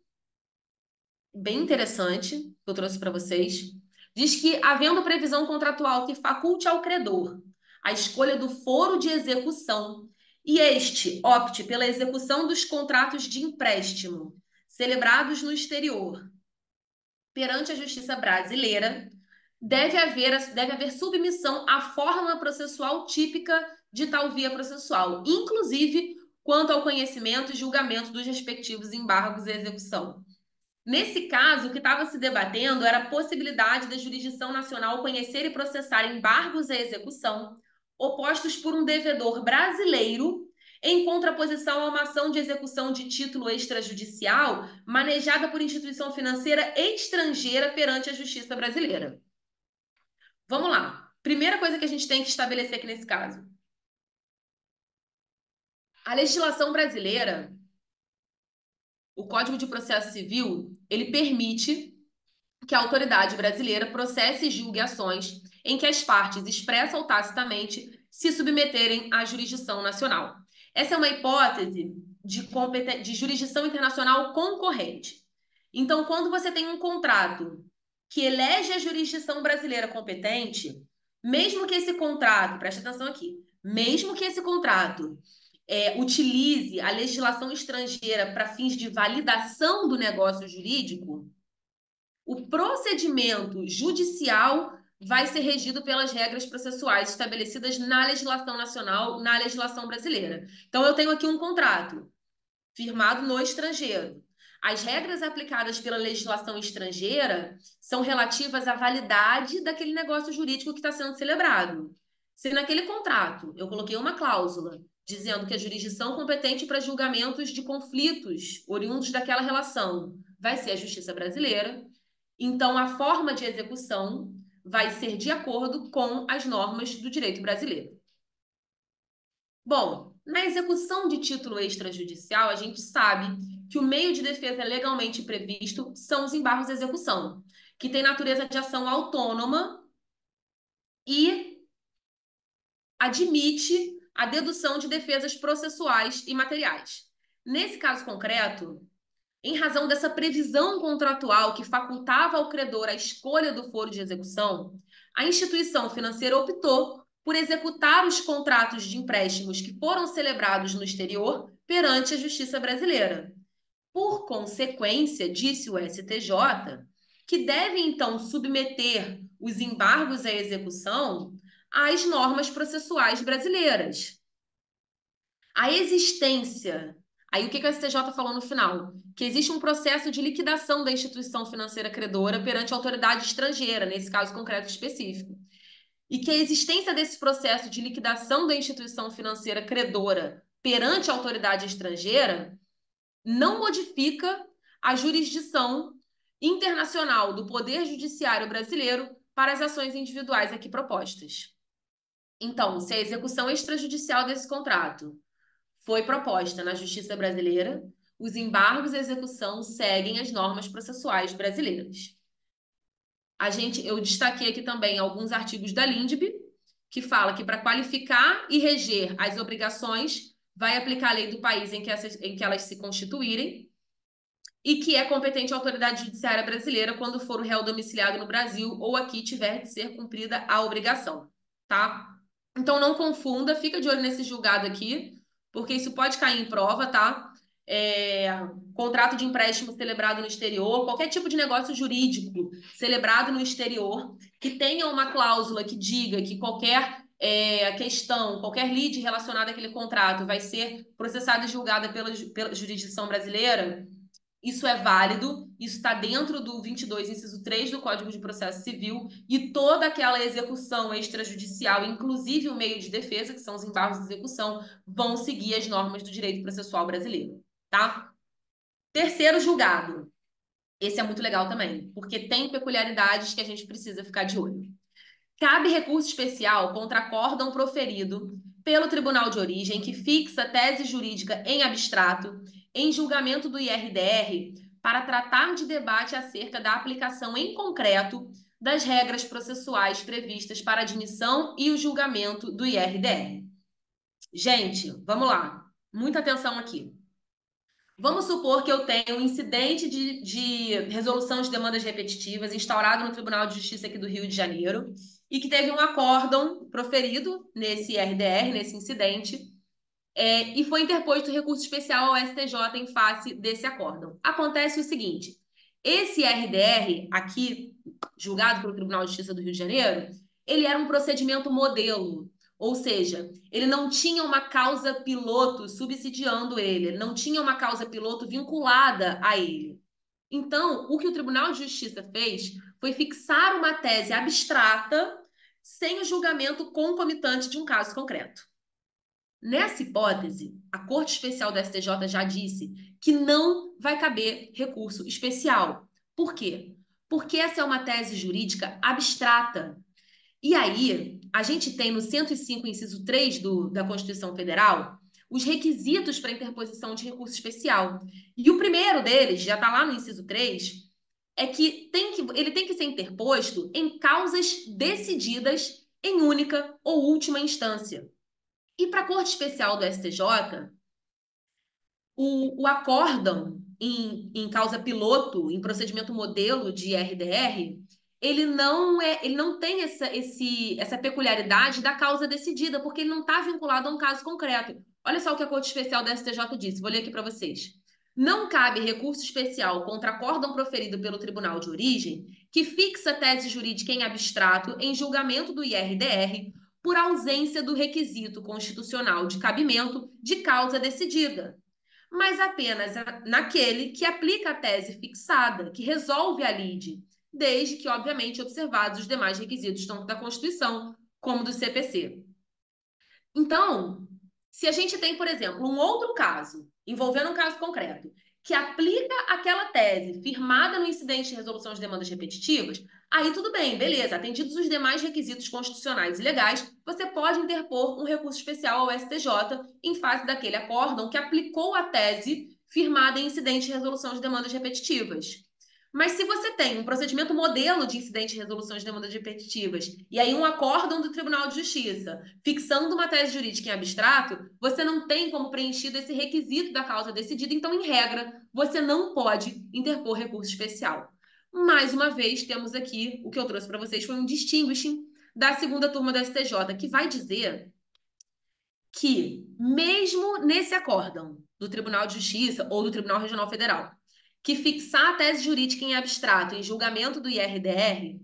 bem interessante, que eu trouxe para vocês, diz que, havendo previsão contratual que faculte ao credor a escolha do foro de execução e este opte pela execução dos contratos de empréstimo celebrados no exterior perante a justiça brasileira, deve haver submissão à forma processual típica de tal via processual, inclusive quanto ao conhecimento e julgamento dos respectivos embargos e execução. Nesse caso, o que estava se debatendo era a possibilidade da jurisdição nacional conhecer e processar embargos à execução opostos por um devedor brasileiro em contraposição a uma ação de execução de título extrajudicial manejada por instituição financeira estrangeira perante a justiça brasileira. Vamos lá. Primeira coisa que a gente tem que estabelecer aqui nesse caso. A legislação brasileira, o Código de Processo Civil, ele permite que a autoridade brasileira processe e julgue ações em que as partes, expressa ou tacitamente, se submeterem à jurisdição nacional. Essa é uma hipótese de jurisdição internacional concorrente. Então, quando você tem um contrato que elege a jurisdição brasileira competente, mesmo que esse contrato, preste atenção aqui, mesmo que esse contrato utilize a legislação estrangeira para fins de validação do negócio jurídico, o procedimento judicial vai ser regido pelas regras processuais estabelecidas na legislação nacional, na legislação brasileira. Então, eu tenho aqui um contrato firmado no estrangeiro. As regras aplicadas pela legislação estrangeira são relativas à validade daquele negócio jurídico que está sendo celebrado. Se naquele contrato eu coloquei uma cláusula dizendo que a jurisdição competente para julgamentos de conflitos oriundos daquela relação vai ser a Justiça Brasileira, então a forma de execução vai ser de acordo com as normas do direito brasileiro. Bom, na execução de título extrajudicial, a gente sabe que o meio de defesa legalmente previsto são os embargos de execução, que tem natureza de ação autônoma e admite a dedução de defesas processuais e materiais. Nesse caso concreto, em razão dessa previsão contratual que facultava ao credor a escolha do foro de execução, a instituição financeira optou por executar os contratos de empréstimos que foram celebrados no exterior perante a Justiça Brasileira. Por consequência, disse o STJ, que deve então submeter os embargos à execução às normas processuais brasileiras. A existência. Aí o que o STJ falou no final? Que existe um processo de liquidação da instituição financeira credora perante a autoridade estrangeira, nesse caso concreto específico. E que a existência desse processo de liquidação da instituição financeira credora perante a autoridade estrangeira não modifica a jurisdição internacional do Poder Judiciário brasileiro para as ações individuais aqui propostas. Então, se a execução extrajudicial desse contrato foi proposta na Justiça Brasileira, os embargos à execução seguem as normas processuais brasileiras. Eu destaquei aqui também alguns artigos da LINDB, que fala que para qualificar e reger as obrigações, vai aplicar a lei do país em que elas se constituírem, e que é competente a autoridade judiciária brasileira quando for o réu domiciliado no Brasil ou aqui tiver de ser cumprida a obrigação, tá? Então não confunda, fica de olho nesse julgado aqui, porque isso pode cair em prova, tá? Contrato de empréstimo celebrado no exterior, qualquer tipo de negócio jurídico celebrado no exterior, que tenha uma cláusula que diga que qualquer questão, qualquer lide relacionada àquele contrato vai ser processada e julgada pela jurisdição brasileira, isso é válido, isso está dentro do 22, inciso 3 do Código de Processo Civil, e toda aquela execução extrajudicial, inclusive o meio de defesa, que são os embargos de execução, vão seguir as normas do direito processual brasileiro, tá? Terceiro julgado. Esse é muito legal também, porque tem peculiaridades que a gente precisa ficar de olho. Cabe recurso especial contra acórdão proferido pelo Tribunal de Origem que fixa tese jurídica em abstrato em julgamento do IRDR para tratar de debate acerca da aplicação em concreto das regras processuais previstas para a admissão e o julgamento do IRDR. Gente, vamos lá. Muita atenção aqui. Vamos supor que eu tenho um incidente de resolução de demandas repetitivas instaurado no Tribunal de Justiça aqui do Rio de Janeiro e que teve um acórdão proferido nesse IRDR, nesse incidente, e foi interposto recurso especial ao STJ em face desse acórdão. Acontece o seguinte, esse IRDR aqui, julgado pelo Tribunal de Justiça do Rio de Janeiro, ele era um procedimento modelo, ou seja, ele não tinha uma causa piloto subsidiando ele não tinha uma causa piloto vinculada a ele. Então, o que o Tribunal de Justiça fez foi fixar uma tese abstrata sem o julgamento concomitante de um caso concreto. Nessa hipótese, a Corte Especial do STJ já disse que não vai caber recurso especial. Por quê? Porque essa é uma tese jurídica abstrata. E aí, a gente tem no 105, inciso 3 da Constituição Federal, os requisitos para interposição de recurso especial. E o primeiro deles, já está lá no inciso 3, é que ele tem que ser interposto em causas decididas em única ou última instância. E para a Corte Especial do STJ, o acórdão em causa piloto, em procedimento modelo de RDR, ele não tem essa peculiaridade da causa decidida, porque ele não está vinculado a um caso concreto. Olha só o que a Corte Especial da STJ disse, vou ler aqui para vocês. Não cabe recurso especial contra acórdão proferido pelo tribunal de origem que fixa tese jurídica em abstrato em julgamento do IRDR por ausência do requisito constitucional de cabimento de causa decidida, mas apenas naquele que aplica a tese fixada, que resolve a lide, desde que, obviamente, observados os demais requisitos, tanto da Constituição como do CPC. Então, se a gente tem, por exemplo, um outro caso, envolvendo um caso concreto, que aplica aquela tese firmada no incidente de resolução de demandas repetitivas, aí tudo bem, beleza, atendidos os demais requisitos constitucionais e legais, você pode interpor um recurso especial ao STJ em face daquele acórdão que aplicou a tese firmada em incidente de resolução de demandas repetitivas. Mas se você tem um procedimento modelo de incidente de resolução de demandas repetitivas e aí um acórdão do Tribunal de Justiça fixando uma tese jurídica em abstrato, você não tem como preenchido esse requisito da causa decidida, então, em regra, você não pode interpor recurso especial. Mais uma vez, temos aqui, o que eu trouxe para vocês foi um distinguishing da segunda turma do STJ, que vai dizer que, mesmo nesse acórdão do Tribunal de Justiça ou do Tribunal Regional Federal, que fixar a tese jurídica em abstrato em julgamento do IRDR,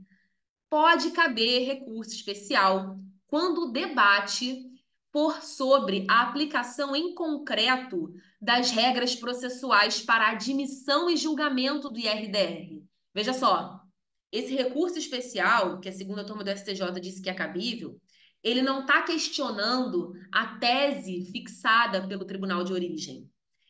pode caber recurso especial quando o debate for sobre a aplicação em concreto das regras processuais para admissão e julgamento do IRDR. Veja só, esse recurso especial, que a segunda turma do STJ disse que é cabível, ele não está questionando a tese fixada pelo tribunal de origem.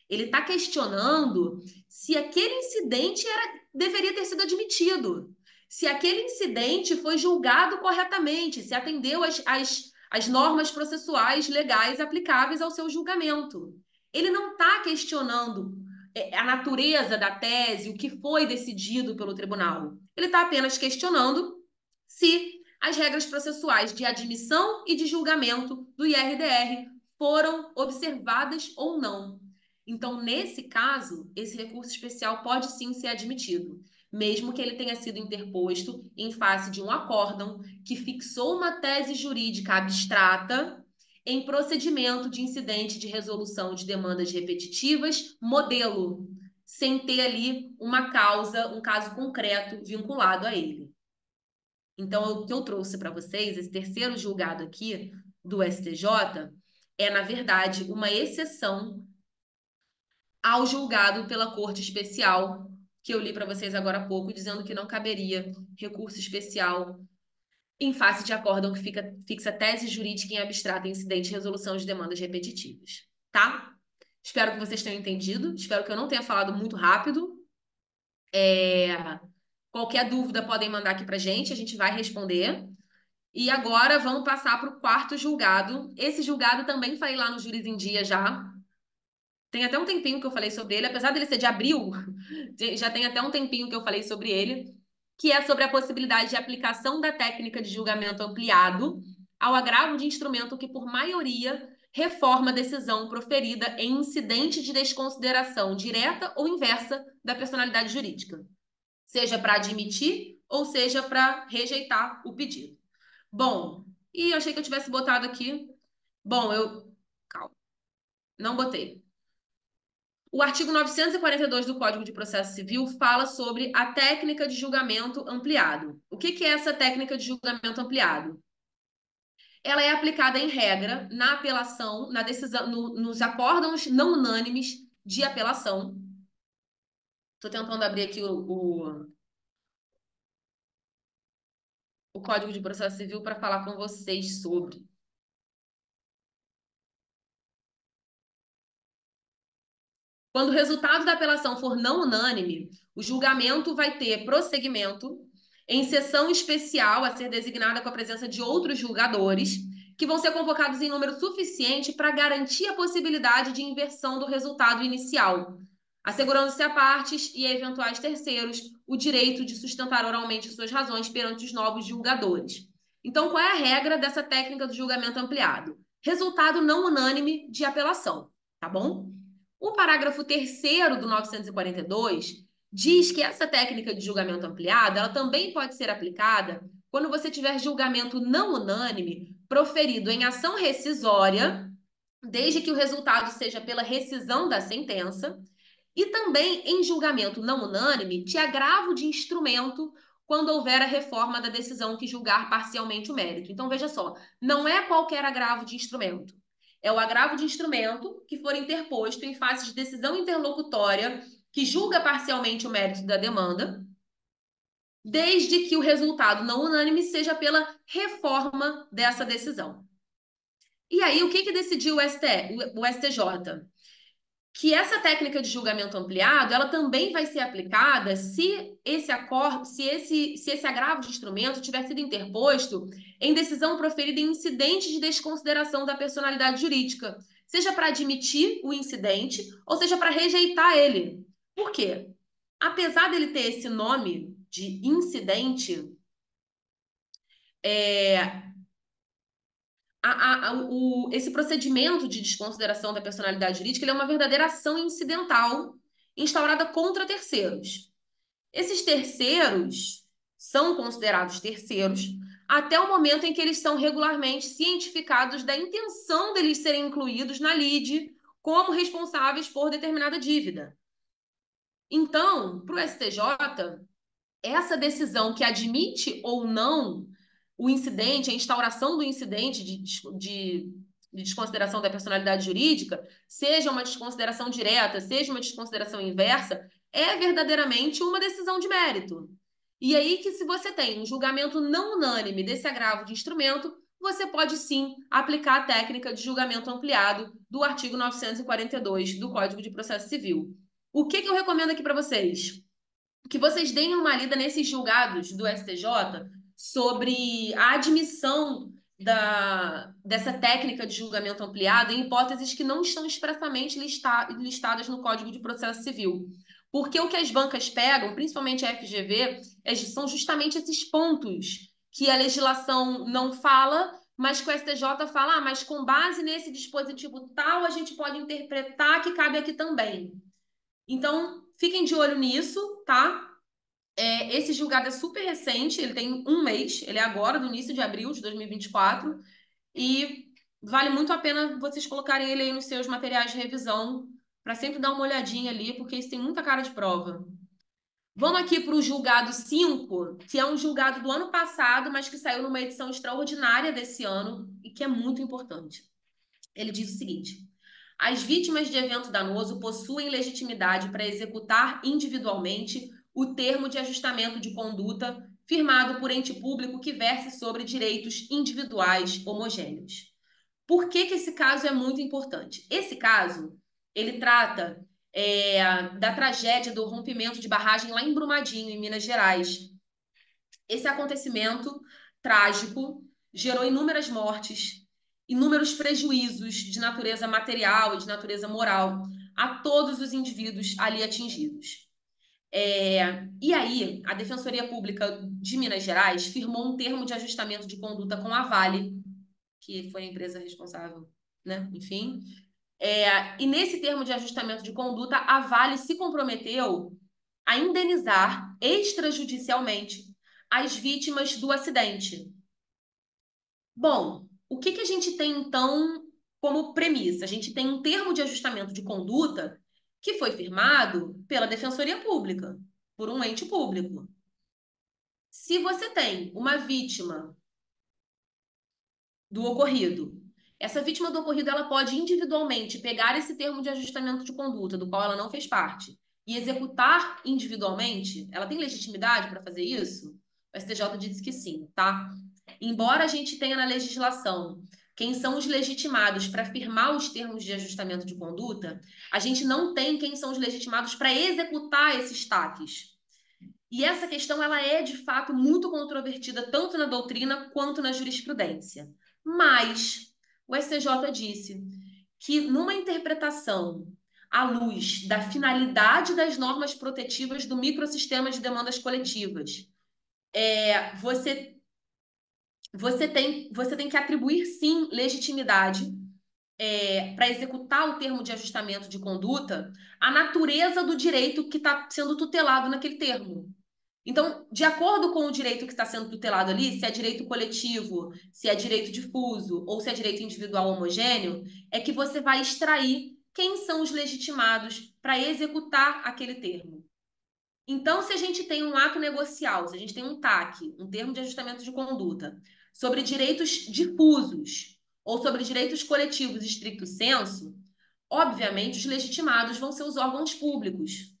Ele está questionando se aquele incidente deveria ter sido admitido, se aquele incidente foi julgado corretamente, se atendeu às normas processuais legais aplicáveis ao seu julgamento. Ele não está questionando a natureza da tese, o que foi decidido pelo tribunal. Ele está apenas questionando se as regras processuais de admissão e de julgamento do IRDR foram observadas ou não. Então, nesse caso, esse recurso especial pode sim ser admitido, mesmo que ele tenha sido interposto em face de um acórdão que fixou uma tese jurídica abstrata em procedimento de incidente de resolução de demandas repetitivas, modelo, sem ter ali uma causa, um caso concreto vinculado a ele. Então, o que eu trouxe para vocês, esse terceiro julgado aqui do STJ, é, na verdade, uma exceção ao julgado pela Corte Especial, que eu li para vocês agora há pouco, dizendo que não caberia recurso especial em face de acórdão que fixa tese jurídica em abstrato em incidente de resolução de demandas repetitivas, tá? Espero que vocês tenham entendido, espero que eu não tenha falado muito rápido. Qualquer dúvida podem mandar aqui pra gente, a gente vai responder. E agora vamos passar para o quarto julgado. Esse julgado também falei lá no Júris em Dia já. Tem até um tempinho que eu falei sobre ele, apesar dele ser de abril, já tem até um tempinho que eu falei sobre ele, que é sobre a possibilidade de aplicação da técnica de julgamento ampliado ao agravo de instrumento que, por maioria, reforma a decisão proferida em incidente de desconsideração direta ou inversa da personalidade jurídica, seja para admitir ou seja para rejeitar o pedido. Bom, e eu achei que eu tivesse botado aqui. Bom, calma, não botei. O artigo 942 do Código de Processo Civil fala sobre a técnica de julgamento ampliado. O que é essa técnica de julgamento ampliado? Ela é aplicada em regra na apelação, na decisão, nos acórdãos não unânimes de apelação. Estou tentando abrir aqui o Código de Processo Civil para falar com vocês sobre. Quando o resultado da apelação for não unânime, o julgamento vai ter prosseguimento em sessão especial a ser designada com a presença de outros julgadores, que vão ser convocados em número suficiente para garantir a possibilidade de inversão do resultado inicial, assegurando-se a partes e a eventuais terceiros o direito de sustentar oralmente suas razões perante os novos julgadores. Então, qual é a regra dessa técnica do julgamento ampliado? Resultado não unânime de apelação, tá bom? O parágrafo 3º do 942 diz que essa técnica de julgamento ampliado, ela também pode ser aplicada quando você tiver julgamento não unânime proferido em ação rescisória, desde que o resultado seja pela rescisão da sentença, e também em julgamento não unânime de agravo de instrumento quando houver a reforma da decisão que julgar parcialmente o mérito. Então, veja só, não é qualquer agravo de instrumento. É o agravo de instrumento que for interposto em face de decisão interlocutória que julga parcialmente o mérito da demanda, desde que o resultado não unânime seja pela reforma dessa decisão. E aí, o que decidiu o STJ? Que essa técnica de julgamento ampliado, ela também vai ser aplicada se esse acordo, se esse agravo de instrumento tiver sido interposto em decisão proferida em incidente de desconsideração da personalidade jurídica, seja para admitir o incidente ou seja para rejeitar ele. Por quê? Apesar dele ter esse nome de incidente, esse procedimento de desconsideração da personalidade jurídica ele é uma verdadeira ação incidental instaurada contra terceiros. Esses terceiros são considerados terceiros até o momento em que eles são regularmente cientificados da intenção deles serem incluídos na lide como responsáveis por determinada dívida. Então, para o STJ, essa decisão que admite ou não o incidente, a instauração do incidente de desconsideração da personalidade jurídica, seja uma desconsideração direta, seja uma desconsideração inversa, é verdadeiramente uma decisão de mérito. E aí que se você tem um julgamento não unânime desse agravo de instrumento, você pode sim aplicar a técnica de julgamento ampliado do artigo 942 do Código de Processo Civil. O que eu recomendo aqui para vocês? Que vocês deem uma lida nesses julgados do STJ sobre a admissão dessa técnica de julgamento ampliado em hipóteses que não estão expressamente listadas no Código de Processo Civil. Porque o que as bancas pegam, principalmente a FGV, são justamente esses pontos que a legislação não fala, mas que o STJ fala, mas com base nesse dispositivo tal, a gente pode interpretar que cabe aqui também. Então, fiquem de olho nisso, tá? Esse julgado é super recente, ele tem um mês, ele é agora, do início de abril de 2024, e vale muito a pena vocês colocarem ele aí nos seus materiais de revisão, para sempre dar uma olhadinha ali, porque isso tem muita cara de prova. Vamos aqui para o julgado 5, que é um julgado do ano passado, mas que saiu numa edição extraordinária desse ano, e que é muito importante. Ele diz o seguinte: as vítimas de evento danoso possuem legitimidade para executar individualmente o termo de ajustamento de conduta firmado por ente público que verse sobre direitos individuais homogêneos. Por que esse caso é muito importante? Esse caso, ele trata da tragédia do rompimento de barragem lá em Brumadinho, em Minas Gerais. Esse acontecimento trágico gerou inúmeras mortes, inúmeros prejuízos de natureza material e de natureza moral a todos os indivíduos ali atingidos. E aí, a Defensoria Pública de Minas Gerais firmou um termo de ajustamento de conduta com a Vale, que foi a empresa responsável, né? Enfim. E nesse termo de ajustamento de conduta, a Vale se comprometeu a indenizar extrajudicialmente as vítimas do acidente. Bom, o que a gente tem, então, como premissa? A gente tem um termo de ajustamento de conduta que foi firmado pela Defensoria Pública, por um ente público. Se você tem uma vítima do ocorrido, essa vítima do ocorrido ela pode individualmente pegar esse termo de ajustamento de conduta, do qual ela não fez parte, e executar individualmente? Ela tem legitimidade para fazer isso? O STJ disse que sim, tá? Embora a gente tenha na legislação quem são os legitimados para firmar os termos de ajustamento de conduta, a gente não tem quem são os legitimados para executar esses TACs. E essa questão ela é, de fato, muito controvertida tanto na doutrina quanto na jurisprudência. Mas o STJ disse que numa interpretação à luz da finalidade das normas protetivas do microsistema de demandas coletivas, você tem que atribuir, sim, legitimidade para executar o termo de ajustamento de conduta, a natureza do direito que está sendo tutelado naquele termo. Então, de acordo com o direito que está sendo tutelado ali, se é direito coletivo, se é direito difuso ou se é direito individual homogêneo, é que você vai extrair quem são os legitimados para executar aquele termo. Então, se a gente tem um ato negocial, se a gente tem um TAC, um termo de ajustamento de conduta, sobre direitos difusos ou sobre direitos coletivos estricto sensu, obviamente os legitimados vão ser os órgãos públicos.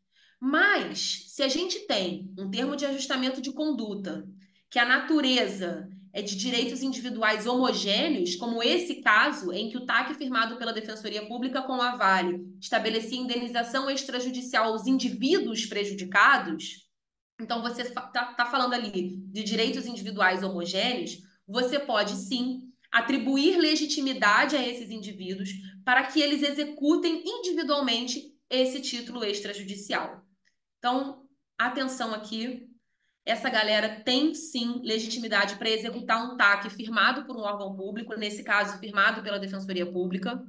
Mas, se a gente tem um termo de ajustamento de conduta, que a natureza é de direitos individuais homogêneos, como esse caso em que o TAC firmado pela Defensoria Pública com a Vale estabelecia indenização extrajudicial aos indivíduos prejudicados, então você está falando ali de direitos individuais homogêneos, você pode sim atribuir legitimidade a esses indivíduos para que eles executem individualmente esse título extrajudicial. Então, atenção aqui, essa galera tem sim legitimidade para executar um TAC firmado por um órgão público, nesse caso, firmado pela Defensoria Pública,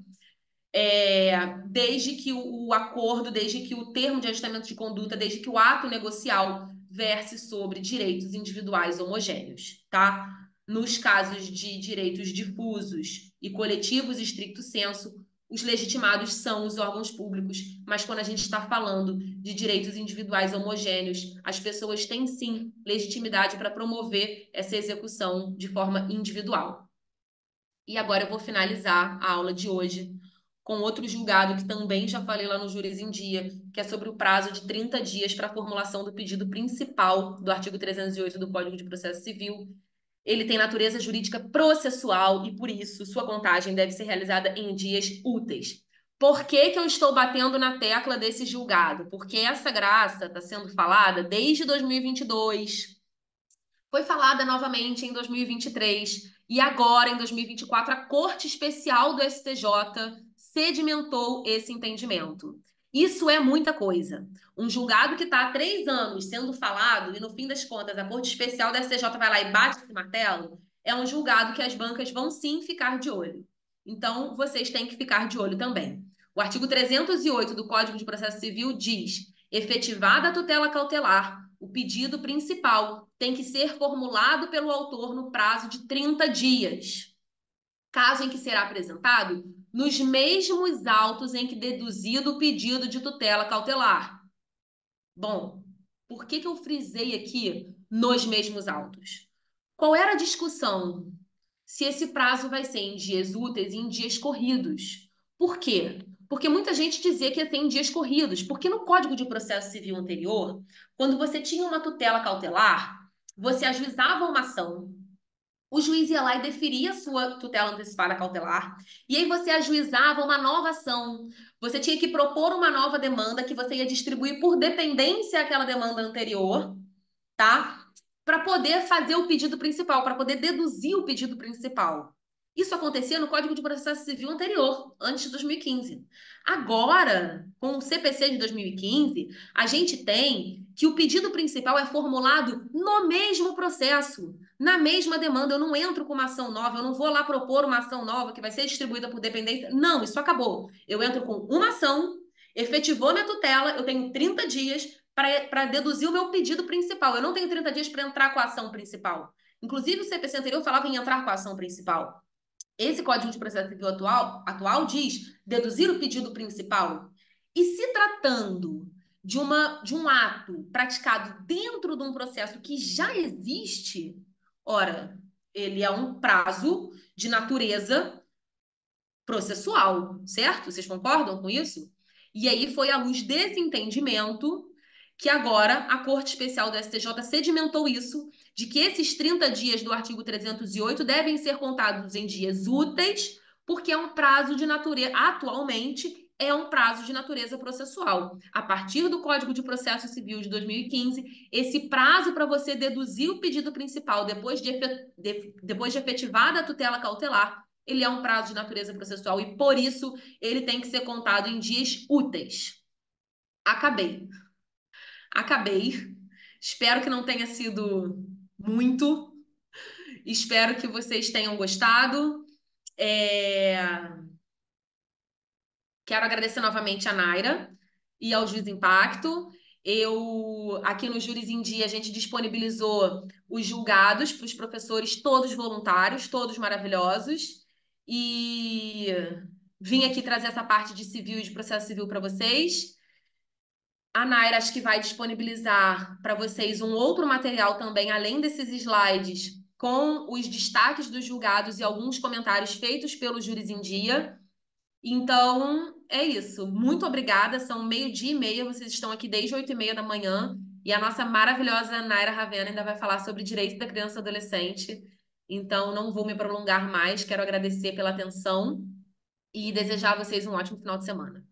desde que o acordo, desde que o termo de ajustamento de conduta, desde que o ato negocial verse sobre direitos individuais homogêneos, tá? Nos casos de direitos difusos e coletivos estricto sensu, os legitimados são os órgãos públicos, mas quando a gente está falando de direitos individuais homogêneos, as pessoas têm sim legitimidade para promover essa execução de forma individual. E agora eu vou finalizar a aula de hoje com outro julgado que também já falei lá no Júris em Dia, que é sobre o prazo de 30 dias para a formulação do pedido principal do artigo 308 do Código de Processo Civil. Ele tem natureza jurídica processual e, por isso, sua contagem deve ser realizada em dias úteis. Por que que eu estou batendo na tecla desse julgado? Porque essa graça está sendo falada desde 2022, foi falada novamente em 2023 e agora, em 2024, a Corte Especial do STJ sedimentou esse entendimento. Isso é muita coisa. Um julgado que está há 3 anos sendo falado e, no fim das contas, a Corte Especial do STJ vai lá e bate esse martelo, é um julgado que as bancas vão sim ficar de olho. Então, vocês têm que ficar de olho também. O artigo 308 do Código de Processo Civil diz: efetivada a tutela cautelar, o pedido principal tem que ser formulado pelo autor no prazo de 30 dias, caso em que será apresentado nos mesmos autos em que deduzido o pedido de tutela cautelar. Bom, por que que eu frisei aqui nos mesmos autos? Qual era a discussão? Se esse prazo vai ser em dias úteis e em dias corridos. Por quê? Porque muita gente dizia que ia ter em dias corridos, porque no Código de Processo Civil anterior, quando você tinha uma tutela cautelar, você ajuizava uma ação, o juiz ia lá e deferia a sua tutela antecipada cautelar, e aí você ajuizava uma nova ação. Você tinha que propor uma nova demanda que você ia distribuir por dependência àquela demanda anterior, tá? Para poder fazer o pedido principal, para poder deduzir o pedido principal. Isso acontecia no Código de Processo Civil anterior, antes de 2015. Agora, com o CPC de 2015, a gente tem que o pedido principal é formulado no mesmo processo, na mesma demanda. Eu não entro com uma ação nova, eu não vou lá propor uma ação nova que vai ser distribuída por dependência. Não, isso acabou. Eu entro com uma ação, efetivou minha tutela, eu tenho 30 dias para deduzir o meu pedido principal. Eu não tenho 30 dias para entrar com a ação principal. Inclusive, o CPC anterior falava em entrar com a ação principal. Esse Código de Processo Civil atual diz deduzir o pedido principal. E se tratando de um ato praticado dentro de um processo que já existe, ora, ele é um prazo de natureza processual, certo? Vocês concordam com isso? E aí foi à luz desse entendimento que agora a Corte Especial do STJ sedimentou isso, de que esses 30 dias do artigo 308 devem ser contados em dias úteis, porque é um prazo de natureza, atualmente, é um prazo de natureza processual. A partir do Código de Processo Civil de 2015, esse prazo para você deduzir o pedido principal depois de efetivada a tutela cautelar, ele é um prazo de natureza processual e, por isso, ele tem que ser contado em dias úteis. Acabei. Acabei. Espero que não tenha sido muito. Espero que vocês tenham gostado. Quero agradecer novamente a Naira e ao Juiz Impacto. Aqui no Júris em Dia, a gente disponibilizou os julgados para os professores, todos voluntários, todos maravilhosos. E vim aqui trazer essa parte de civil e de processo civil para vocês. A Naira acho que vai disponibilizar para vocês um outro material também, além desses slides, com os destaques dos julgados e alguns comentários feitos pelo Júris em Dia. Então, é isso. Muito obrigada. São 12:30. Vocês estão aqui desde 8:30 da manhã. E a nossa maravilhosa Naira Ravena ainda vai falar sobre direito da criança e adolescente. Então, não vou me prolongar mais. Quero agradecer pela atenção e desejar a vocês um ótimo final de semana.